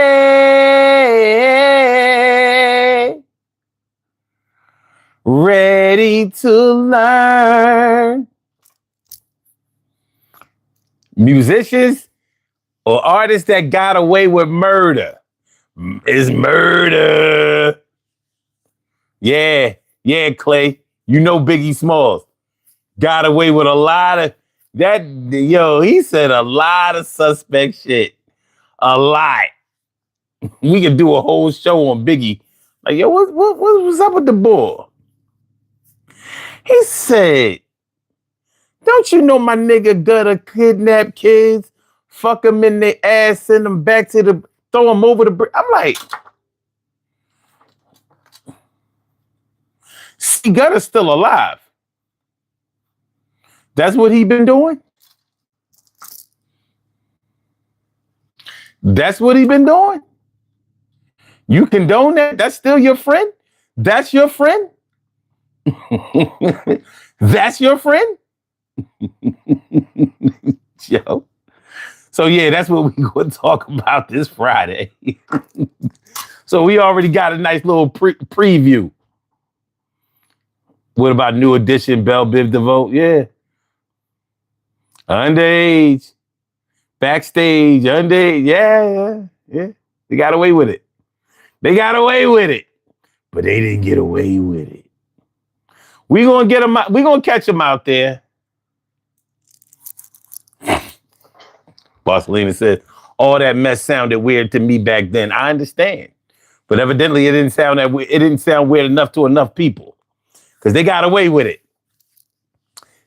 Ready to learn. Musicians or artists that got away with murder is murder. Yeah, Clay. You know Biggie Smalls got away with a lot of that. Yo, he said a lot of suspect shit. A lot. We could do a whole show on Biggie. Like, yo, what's up with the bull? He said, don't you know my nigga gonna kidnap kids, fuck them in their ass, send them back to throw them over the bridge? I'm like, C. Gutter's still alive. That's what he been doing? That's what he been doing? You condone that? That's still your friend? That's your friend? That's your friend? Yo. So yeah, that's what we're going to talk about this Friday. So we already got a nice little preview. What about New Edition, Belle Biv DeVoe? Yeah. Underage. Backstage, yeah. They got away with it. They got away with it. But they didn't get away with it. We gonna get them out. We gonna catch them out there. Barcelona says, all that mess sounded weird to me back then. I understand. But evidently it didn't sound that weird. It didn't sound weird enough to enough people. Because they got away with it.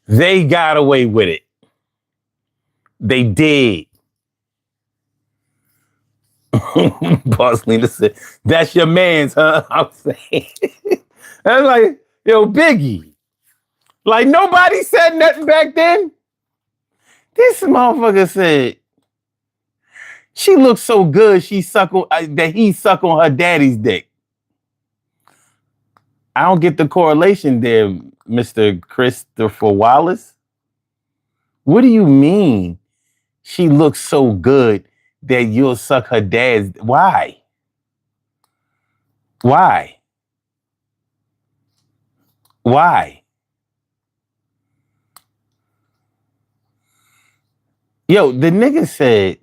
They got away with it. They did. Barcelona said, that's your man's, huh? I'm saying. I was like, yo, Biggie. Like nobody said nothing back then. This motherfucker said, she looks so good, that he suck on her daddy's dick. I don't get the correlation there, Mr. Christopher Wallace. What do you mean she looks so good that you'll suck her dad's? Why? Why? Why? Yo, the nigga said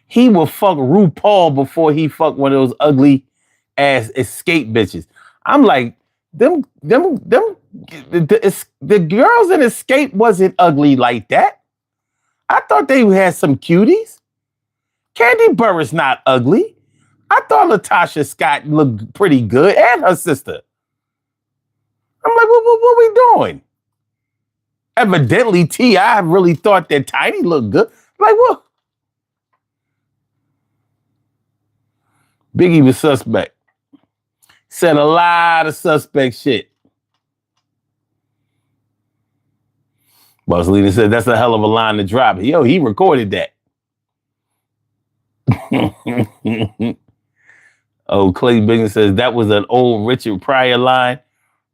he will fuck RuPaul before he fuck one of those ugly ass escape bitches. I'm like, the girls in Escape wasn't ugly like that. I thought they had some cuties. Candy Burris not ugly. I thought Latasha Scott looked pretty good, and her sister. I'm like, what we doing? Evidently, T.I. really thought that Tiny looked good. Like, what? Biggie was suspect. Said a lot of suspect shit. Barcelona said, that's a hell of a line to drop. Yo, he recorded that. Oh, Clay Biggins says, that was an old Richard Pryor line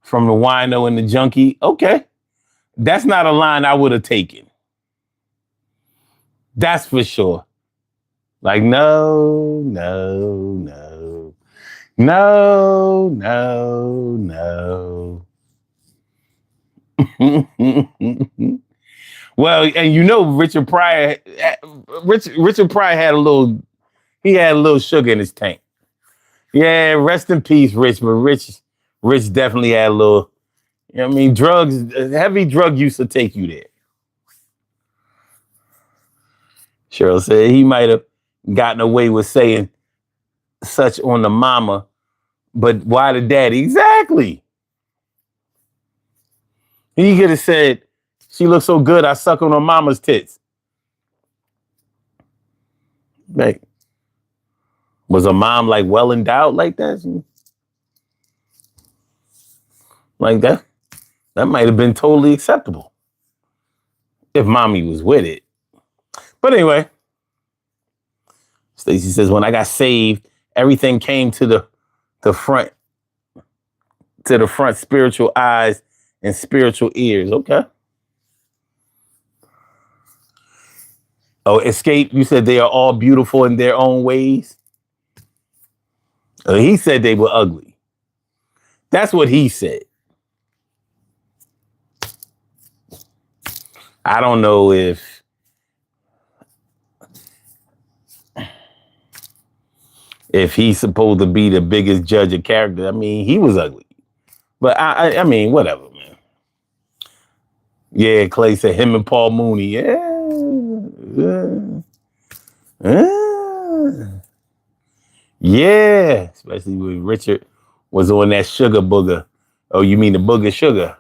from the Wino and the Junkie. Okay. That's not a line I would have taken. That's for sure. Like, no. Well, and you know, Richard Pryor had a little sugar in his tank. Yeah, rest in peace, Rich. But Rich definitely had a little. You know what I mean, drugs, heavy drug use will take you there. Cheryl said he might have gotten away with saying such on the mama, but why the daddy? Exactly. He could have said, she looks so good, I suck on her mama's tits. Like, was her mom like well endowed like that? Like that? That might have been totally acceptable if mommy was with it. But anyway, Stacey says, when I got saved, everything came to the front spiritual eyes and spiritual ears. Okay. Oh, Escape, you said they are all beautiful in their own ways. He said they were ugly. That's what he said. I don't know if he's supposed to be the biggest judge of character. I mean, he was ugly. But I mean, whatever, man. Yeah, Clay said him and Paul Mooney. Yeah. Especially when Richard was on that sugar booger. Oh, you mean the booger sugar?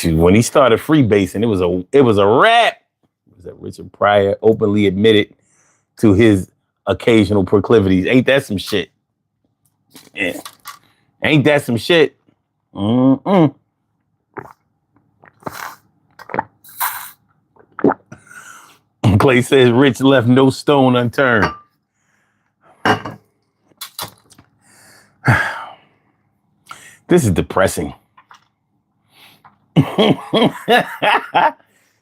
When he started freebasing, it was a rap. It was that Richard Pryor openly admitted to his occasional proclivities. Ain't that some shit? Yeah. Ain't that some shit? Clay says Rich left no stone unturned. This is depressing.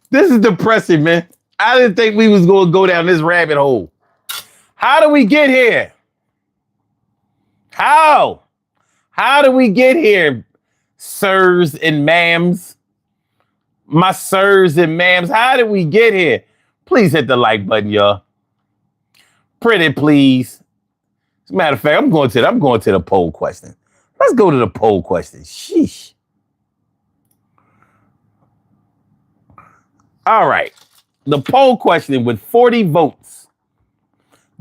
This is depressing, man. I didn't think we was going to go down this rabbit hole. How do we get here? How do we get here, sirs and ma'ams? My sirs and ma'ams, how did we get here? Please hit the like button, y'all. Pretty please. As a matter of fact, I'm going to the poll question. Let's go to the poll question. Sheesh. All right. The poll question with 40 votes.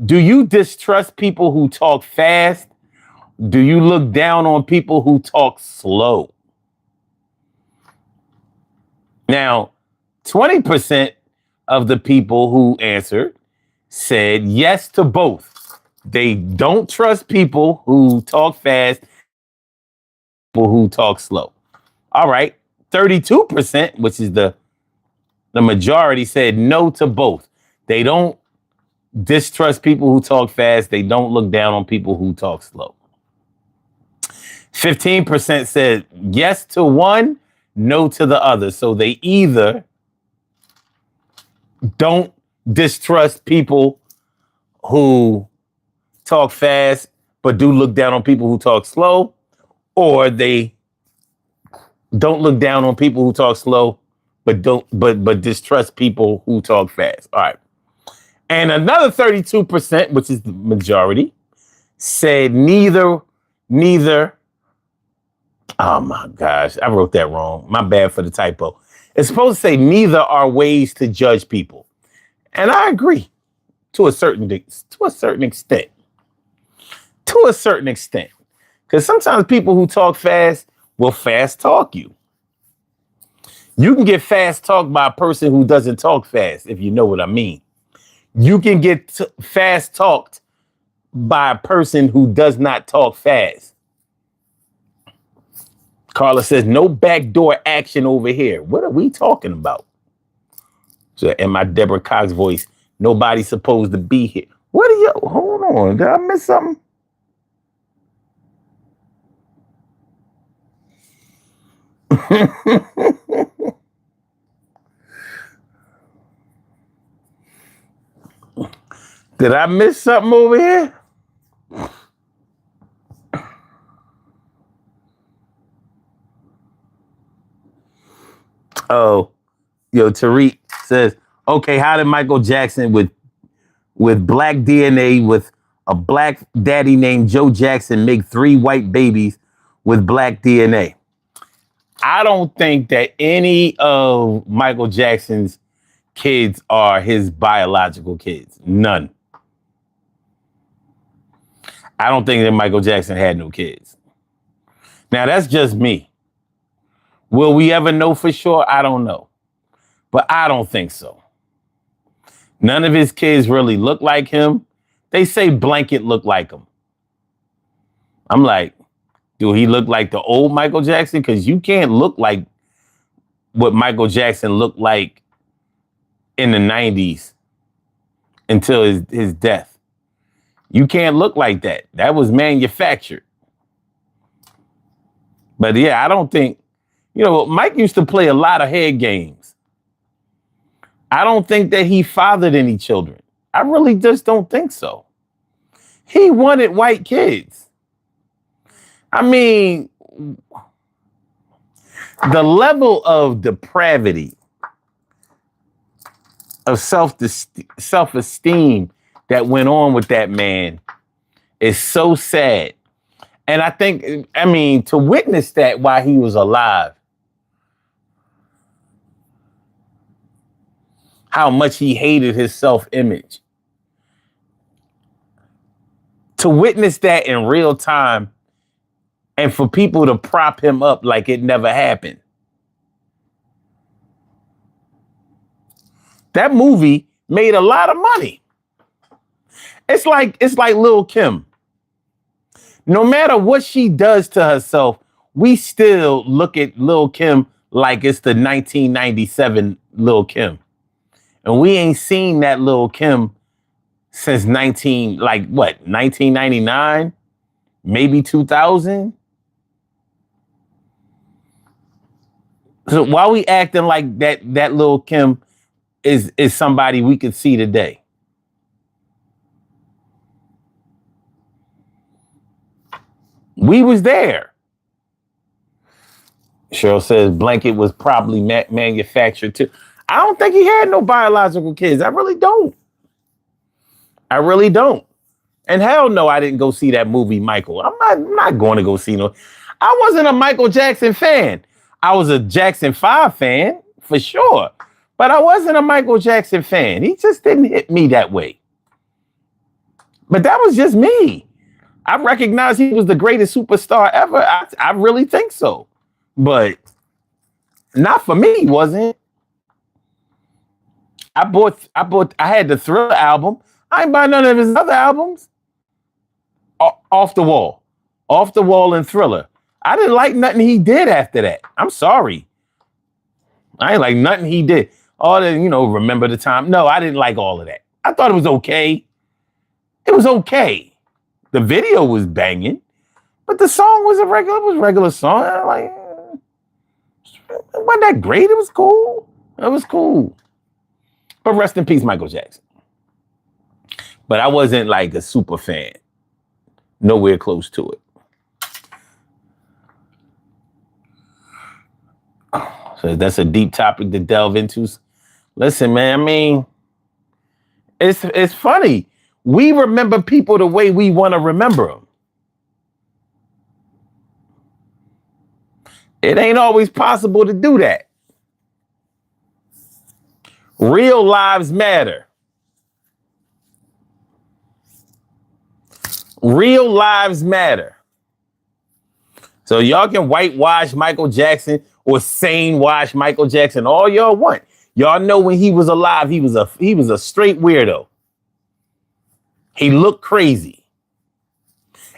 Do you distrust people who talk fast? Do you look down on people who talk slow? Now, 20% of the people who answered said yes to both. They don't trust people who talk fast, people who talk slow. All right. 32%, which is the majority, said no to both. They don't distrust people who talk fast. They don't look down on people who talk slow. 15% said yes to one, no to the other. So they either don't distrust people who talk fast but do look down on people who talk slow, or they don't look down on people who talk slow but distrust people who talk fast. All right. And another 32%, which is the majority, said neither. Oh my gosh, I wrote that wrong. My bad for the typo. It's supposed to say neither are ways to judge people. And I agree to a certain extent. To a certain extent. Because sometimes people who talk fast will fast talk you. You can get fast talked by a person who doesn't talk fast, if you know what I mean. You can get fast talked by a person who does not talk fast. Carla says, no backdoor action over here. What are we talking about? So in my Deborah Cox voice, nobody's supposed to be here. What are you? Hold on. Did I miss something? Did I miss something over here? Oh, Tariq says, okay, how did Michael Jackson with black DNA with a black daddy named Joe Jackson make 3 white babies with black DNA? I don't think that any of Michael Jackson's kids are his biological kids. None. I don't think that Michael Jackson had no kids. Now, that's just me. Will we ever know for sure? I don't know. But I don't think so. None of his kids really look like him. They say Blanket look like him. I'm like, do he look like the old Michael Jackson? Because you can't look like what Michael Jackson looked like in the 90s until his death. You can't look like that. That was manufactured. But yeah, I don't think, Mike used to play a lot of head games. I don't think that he fathered any children. I really just don't think so. He wanted white kids. I mean, the level of depravity, of self-esteem that went on with that man is so sad. And I think, to witness that while he was alive, how much he hated his self-image. To witness that in real time and for people to prop him up like it never happened. That movie made a lot of money. It's like Lil' Kim. No matter what she does to herself, we still look at Lil' Kim like it's the 1997 Lil' Kim. And we ain't seen that Lil' Kim since 1999? Maybe 2000? So why we acting like that Lil' Kim is somebody we could see today? We was there. Cheryl says Blanket was probably manufactured too. I don't think he had no biological kids. I really don't. I really don't. And hell no, I didn't go see that movie, Michael. I'm not going to go see no. I wasn't a Michael Jackson fan. I was a Jackson 5 fan, for sure. But I wasn't a Michael Jackson fan. He just didn't hit me that way. But that was just me. I recognize he was the greatest superstar ever. I really think so. But not for me, he wasn't. I had the Thriller album. I ain't buy none of his other albums. Off the Wall. Off the Wall and Thriller. I didn't like nothing he did after that. I'm sorry. I ain't like nothing he did. All the, Remember the Time. No, I didn't like all of that. I thought it was okay. It was okay. The video was banging, but the song was a regular song. It wasn't that great. It was cool. It was cool. But rest in peace, Michael Jackson. But I wasn't like a super fan. Nowhere close to it. So that's a deep topic to delve into. Listen, man, I mean, it's funny. We remember people the way we want to remember them. It ain't always possible to do that. Real lives matter. Real lives matter. So y'all can whitewash Michael Jackson or sane wash Michael Jackson all y'all want. Y'all know when he was alive, he was a straight weirdo. He looked crazy.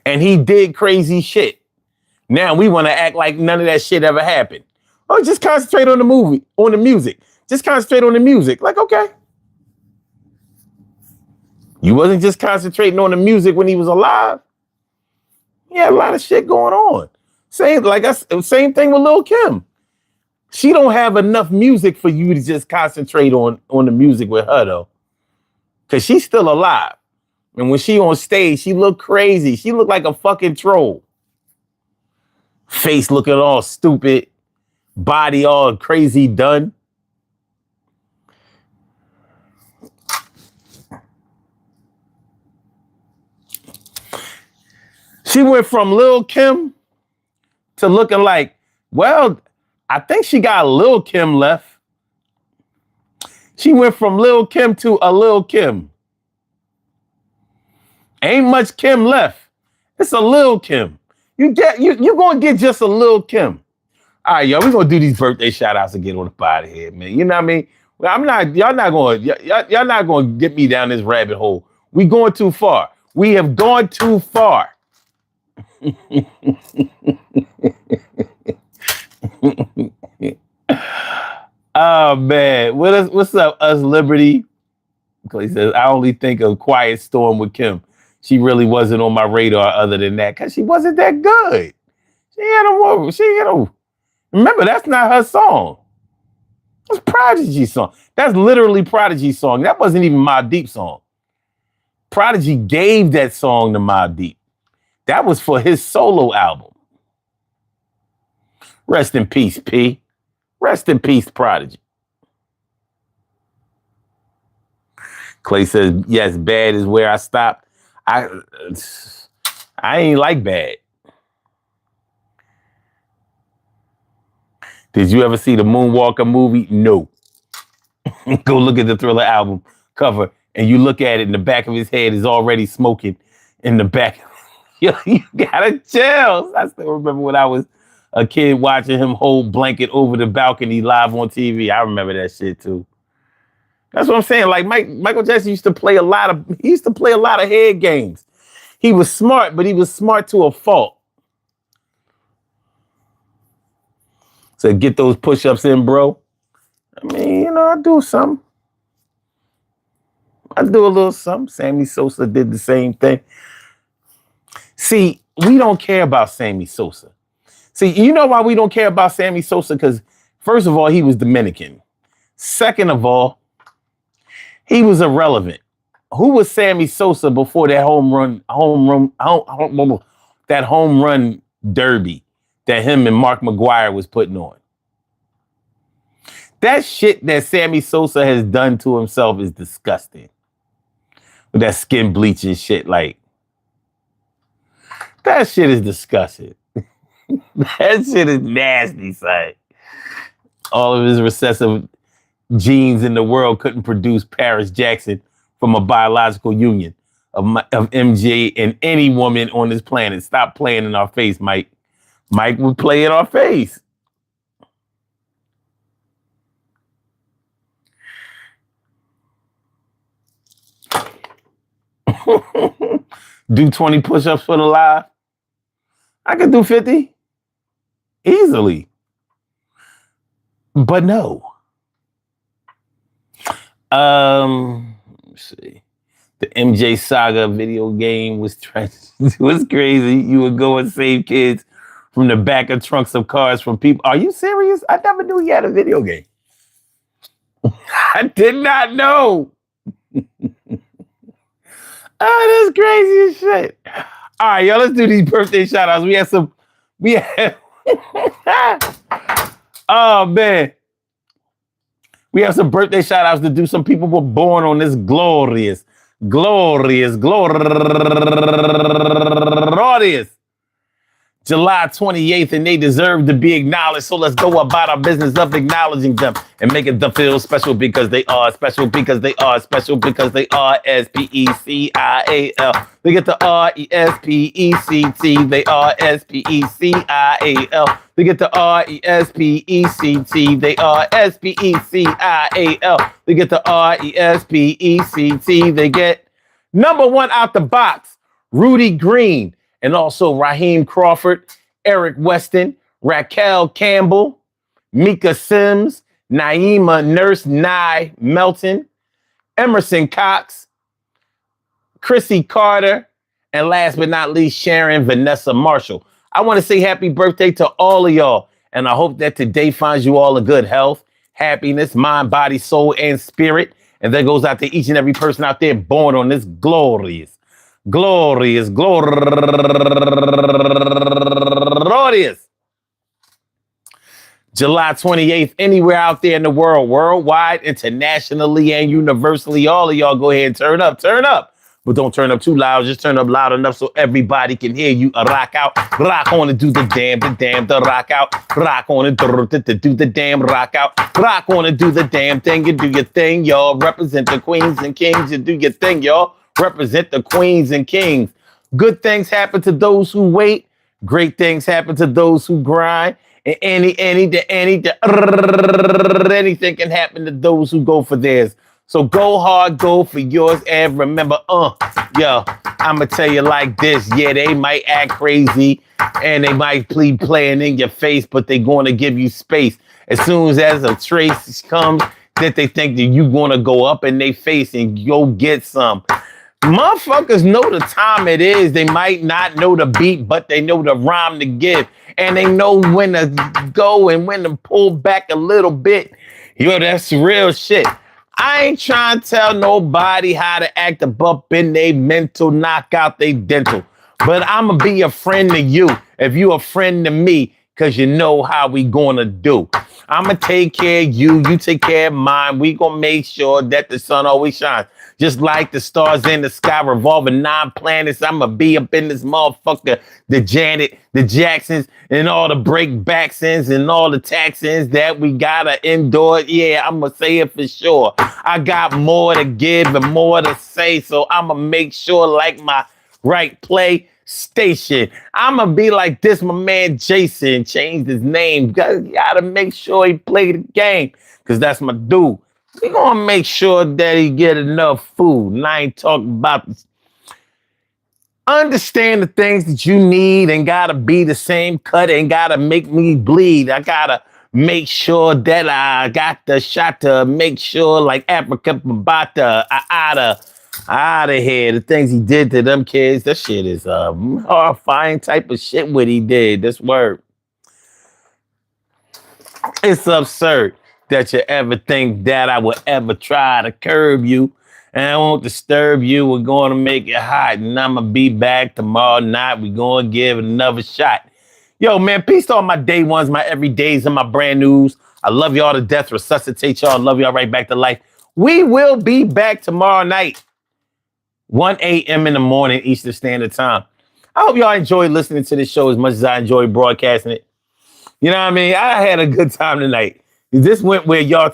And he did crazy shit. Now we want to act like none of that shit ever happened. Oh, just concentrate on the music. Just concentrate on the music. Like, okay. You wasn't just concentrating on the music when he was alive. He had a lot of shit going on. Same thing with Lil' Kim. She don't have enough music for you to just concentrate on the music with her, though. Because she's still alive. And when she on stage, she looked crazy. She looked like a fucking troll. Face looking all stupid. Body all crazy done. She went from Lil' Kim to looking like, well, I think she got a Lil' Kim left. She went from Lil' Kim to a Lil' Kim. Ain't much Kim left. It's a Lil' Kim. You're gonna get just a Lil' Kim. All right, y'all, we're gonna do these birthday shout outs and get on the out of here, man. You know what I mean? Well, y'all not gonna get me down this rabbit hole. We going too far. We have gone too far. Oh man, what's up, Us Liberty? Clay says, I only think of Quiet Storm with Kim. She really wasn't on my radar other than that, because she wasn't that good. Remember, that's not her song. That's Prodigy's song. That's literally Prodigy's song. That wasn't even Mobb Deep's song. Prodigy gave that song to Mobb Deep. That was for his solo album. Rest in peace, P. Rest in peace, Prodigy. Clay says, yes, Bad is where I stopped. I ain't like Bad. Did you ever see the Moonwalker movie? No. Go look at the Thriller album cover, and you look at it, and the back of his head is already smoking in the back. You gotta chill. I still remember when I was a kid watching him hold blanket over the balcony live on TV. I remember that shit too. That's what I'm saying. Like Michael Jackson used to play a lot of head games. He was smart, but he was smart to a fault. So get those push-ups in, bro. I mean, I do something. I do a little something. Sammy Sosa did the same thing. See, we don't care about Sammy Sosa. See, you know why we don't care about Sammy Sosa? Because first of all, he was Dominican. Second of all, he was irrelevant. Who was Sammy Sosa before that home run derby that him and Mark McGuire was putting on? That shit that Sammy Sosa has done to himself is disgusting. With that skin bleaching shit, like, that shit is disgusting. That shit is nasty, son. All of his recessive genes in the world couldn't produce Paris Jackson from a biological union of MJ and any woman on this planet. Stop playing in our face, Mike. Mike would play in our face. Do 20 push-ups for the live? I could do 50 easily. But no. Let's see. The MJ Saga video game was crazy. You would go and save kids from the back of trunks of cars from people. Are you serious? I never knew he had a video game. I did not know. Oh, that's crazy as shit. All right, y'all, let's do these birthday shout outs. Oh, man. We have some birthday shout outs to do. Some people were born on this glorious July 28th, and they deserve to be acknowledged. So let's go about our business of acknowledging them and make it feel special because they are special, because they are special, because they are SPECIAL. They get the RESPECT. They are SPECIAL. They get the RESPECT. They are SPECIAL. They get the RESPECT. They get number one out the box, Rudy Green. And also Raheem Crawford, Eric Weston, Raquel Campbell, Mika Sims, Naima Nurse Nye Melton, Emerson Cox, Chrissy Carter, and last but not least, Sharon Vanessa Marshall. I want to say happy birthday to all of y'all. And I hope that today finds you all in good health, happiness, mind, body, soul, and spirit. And that goes out to each and every person out there born on this glorious July 28th, anywhere out there in the world, worldwide, internationally, and universally. All of y'all go ahead and turn up. But don't turn up too loud. Just turn up loud enough so everybody can hear you. Rock out, rock on and do the damn, the rock out. Rock on and do the damn, rock out. Rock on and do the damn thing. You do your thing, y'all. Represent the queens and kings. You do your thing, y'all. Represent the queens and kings. Good things happen to those who wait. Great things happen to those who grind. And anything can happen to those who go for theirs. So go hard, go for yours, and remember, I'ma tell you like this. Yeah, they might act crazy and they might be playing in your face, but they're going to give you space. As soon as a trace comes that they think that you're going to go up in their face and go get some. Motherfuckers know the time it is. They might not know the beat, but they know the rhyme to give. And they know when to go and when to pull back a little bit. That's real shit. I ain't trying to tell nobody how to act up in they mental, knock out they dental. But I'ma be a friend to you if you a friend to me, because you know how we gonna do. I'ma take care of you, you take care of mine. We gonna make sure that the sun always shines. Just like the stars in the sky revolving 9 planets, I'ma be up in this motherfucker. The Janet, the Jacksons, and all the breakbacksins and all the taxins that we gotta endure. Yeah, I'ma say it for sure. I got more to give and more to say, so I'ma make sure like my right play station. I'ma be like this, my man Jason changed his name. Gotta make sure he play the game, because that's my dude. We gonna make sure that he get enough food. And I ain't talking about this. Understand the things that you need and gotta be the same cut and gotta make me bleed. I gotta make sure that I got the shot to make sure like Africa Bambata, out of here. The things he did to them kids, that shit is horrifying type of shit what he did. This word. It's absurd that you ever think that I would ever try to curb you. And I won't disturb you. We're going to make it hot. And I'm going to be back tomorrow night. We're going to give it another shot. Yo, man, peace to all my day ones, my everydays, and my brand news. I love y'all to death. Resuscitate y'all. Love y'all right back to life. We will be back tomorrow night, 1 a.m. in the morning, Eastern Standard Time. I hope y'all enjoyed listening to this show as much as I enjoyed broadcasting it. You know what I mean? I had a good time tonight. This went where y'all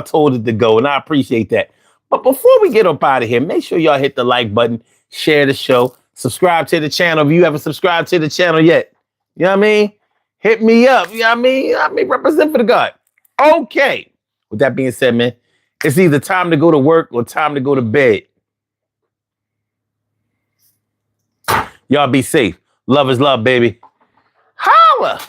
told it to go, and I appreciate that. But before we get up out of here, make sure y'all hit the like button, share the show, subscribe to the channel if you haven't subscribed to the channel yet. You know what I mean? Hit me up. You know what I mean? Represent for the God. Okay. With that being said, man, it's either time to go to work or time to go to bed. Y'all be safe. Love is love, baby. Holla!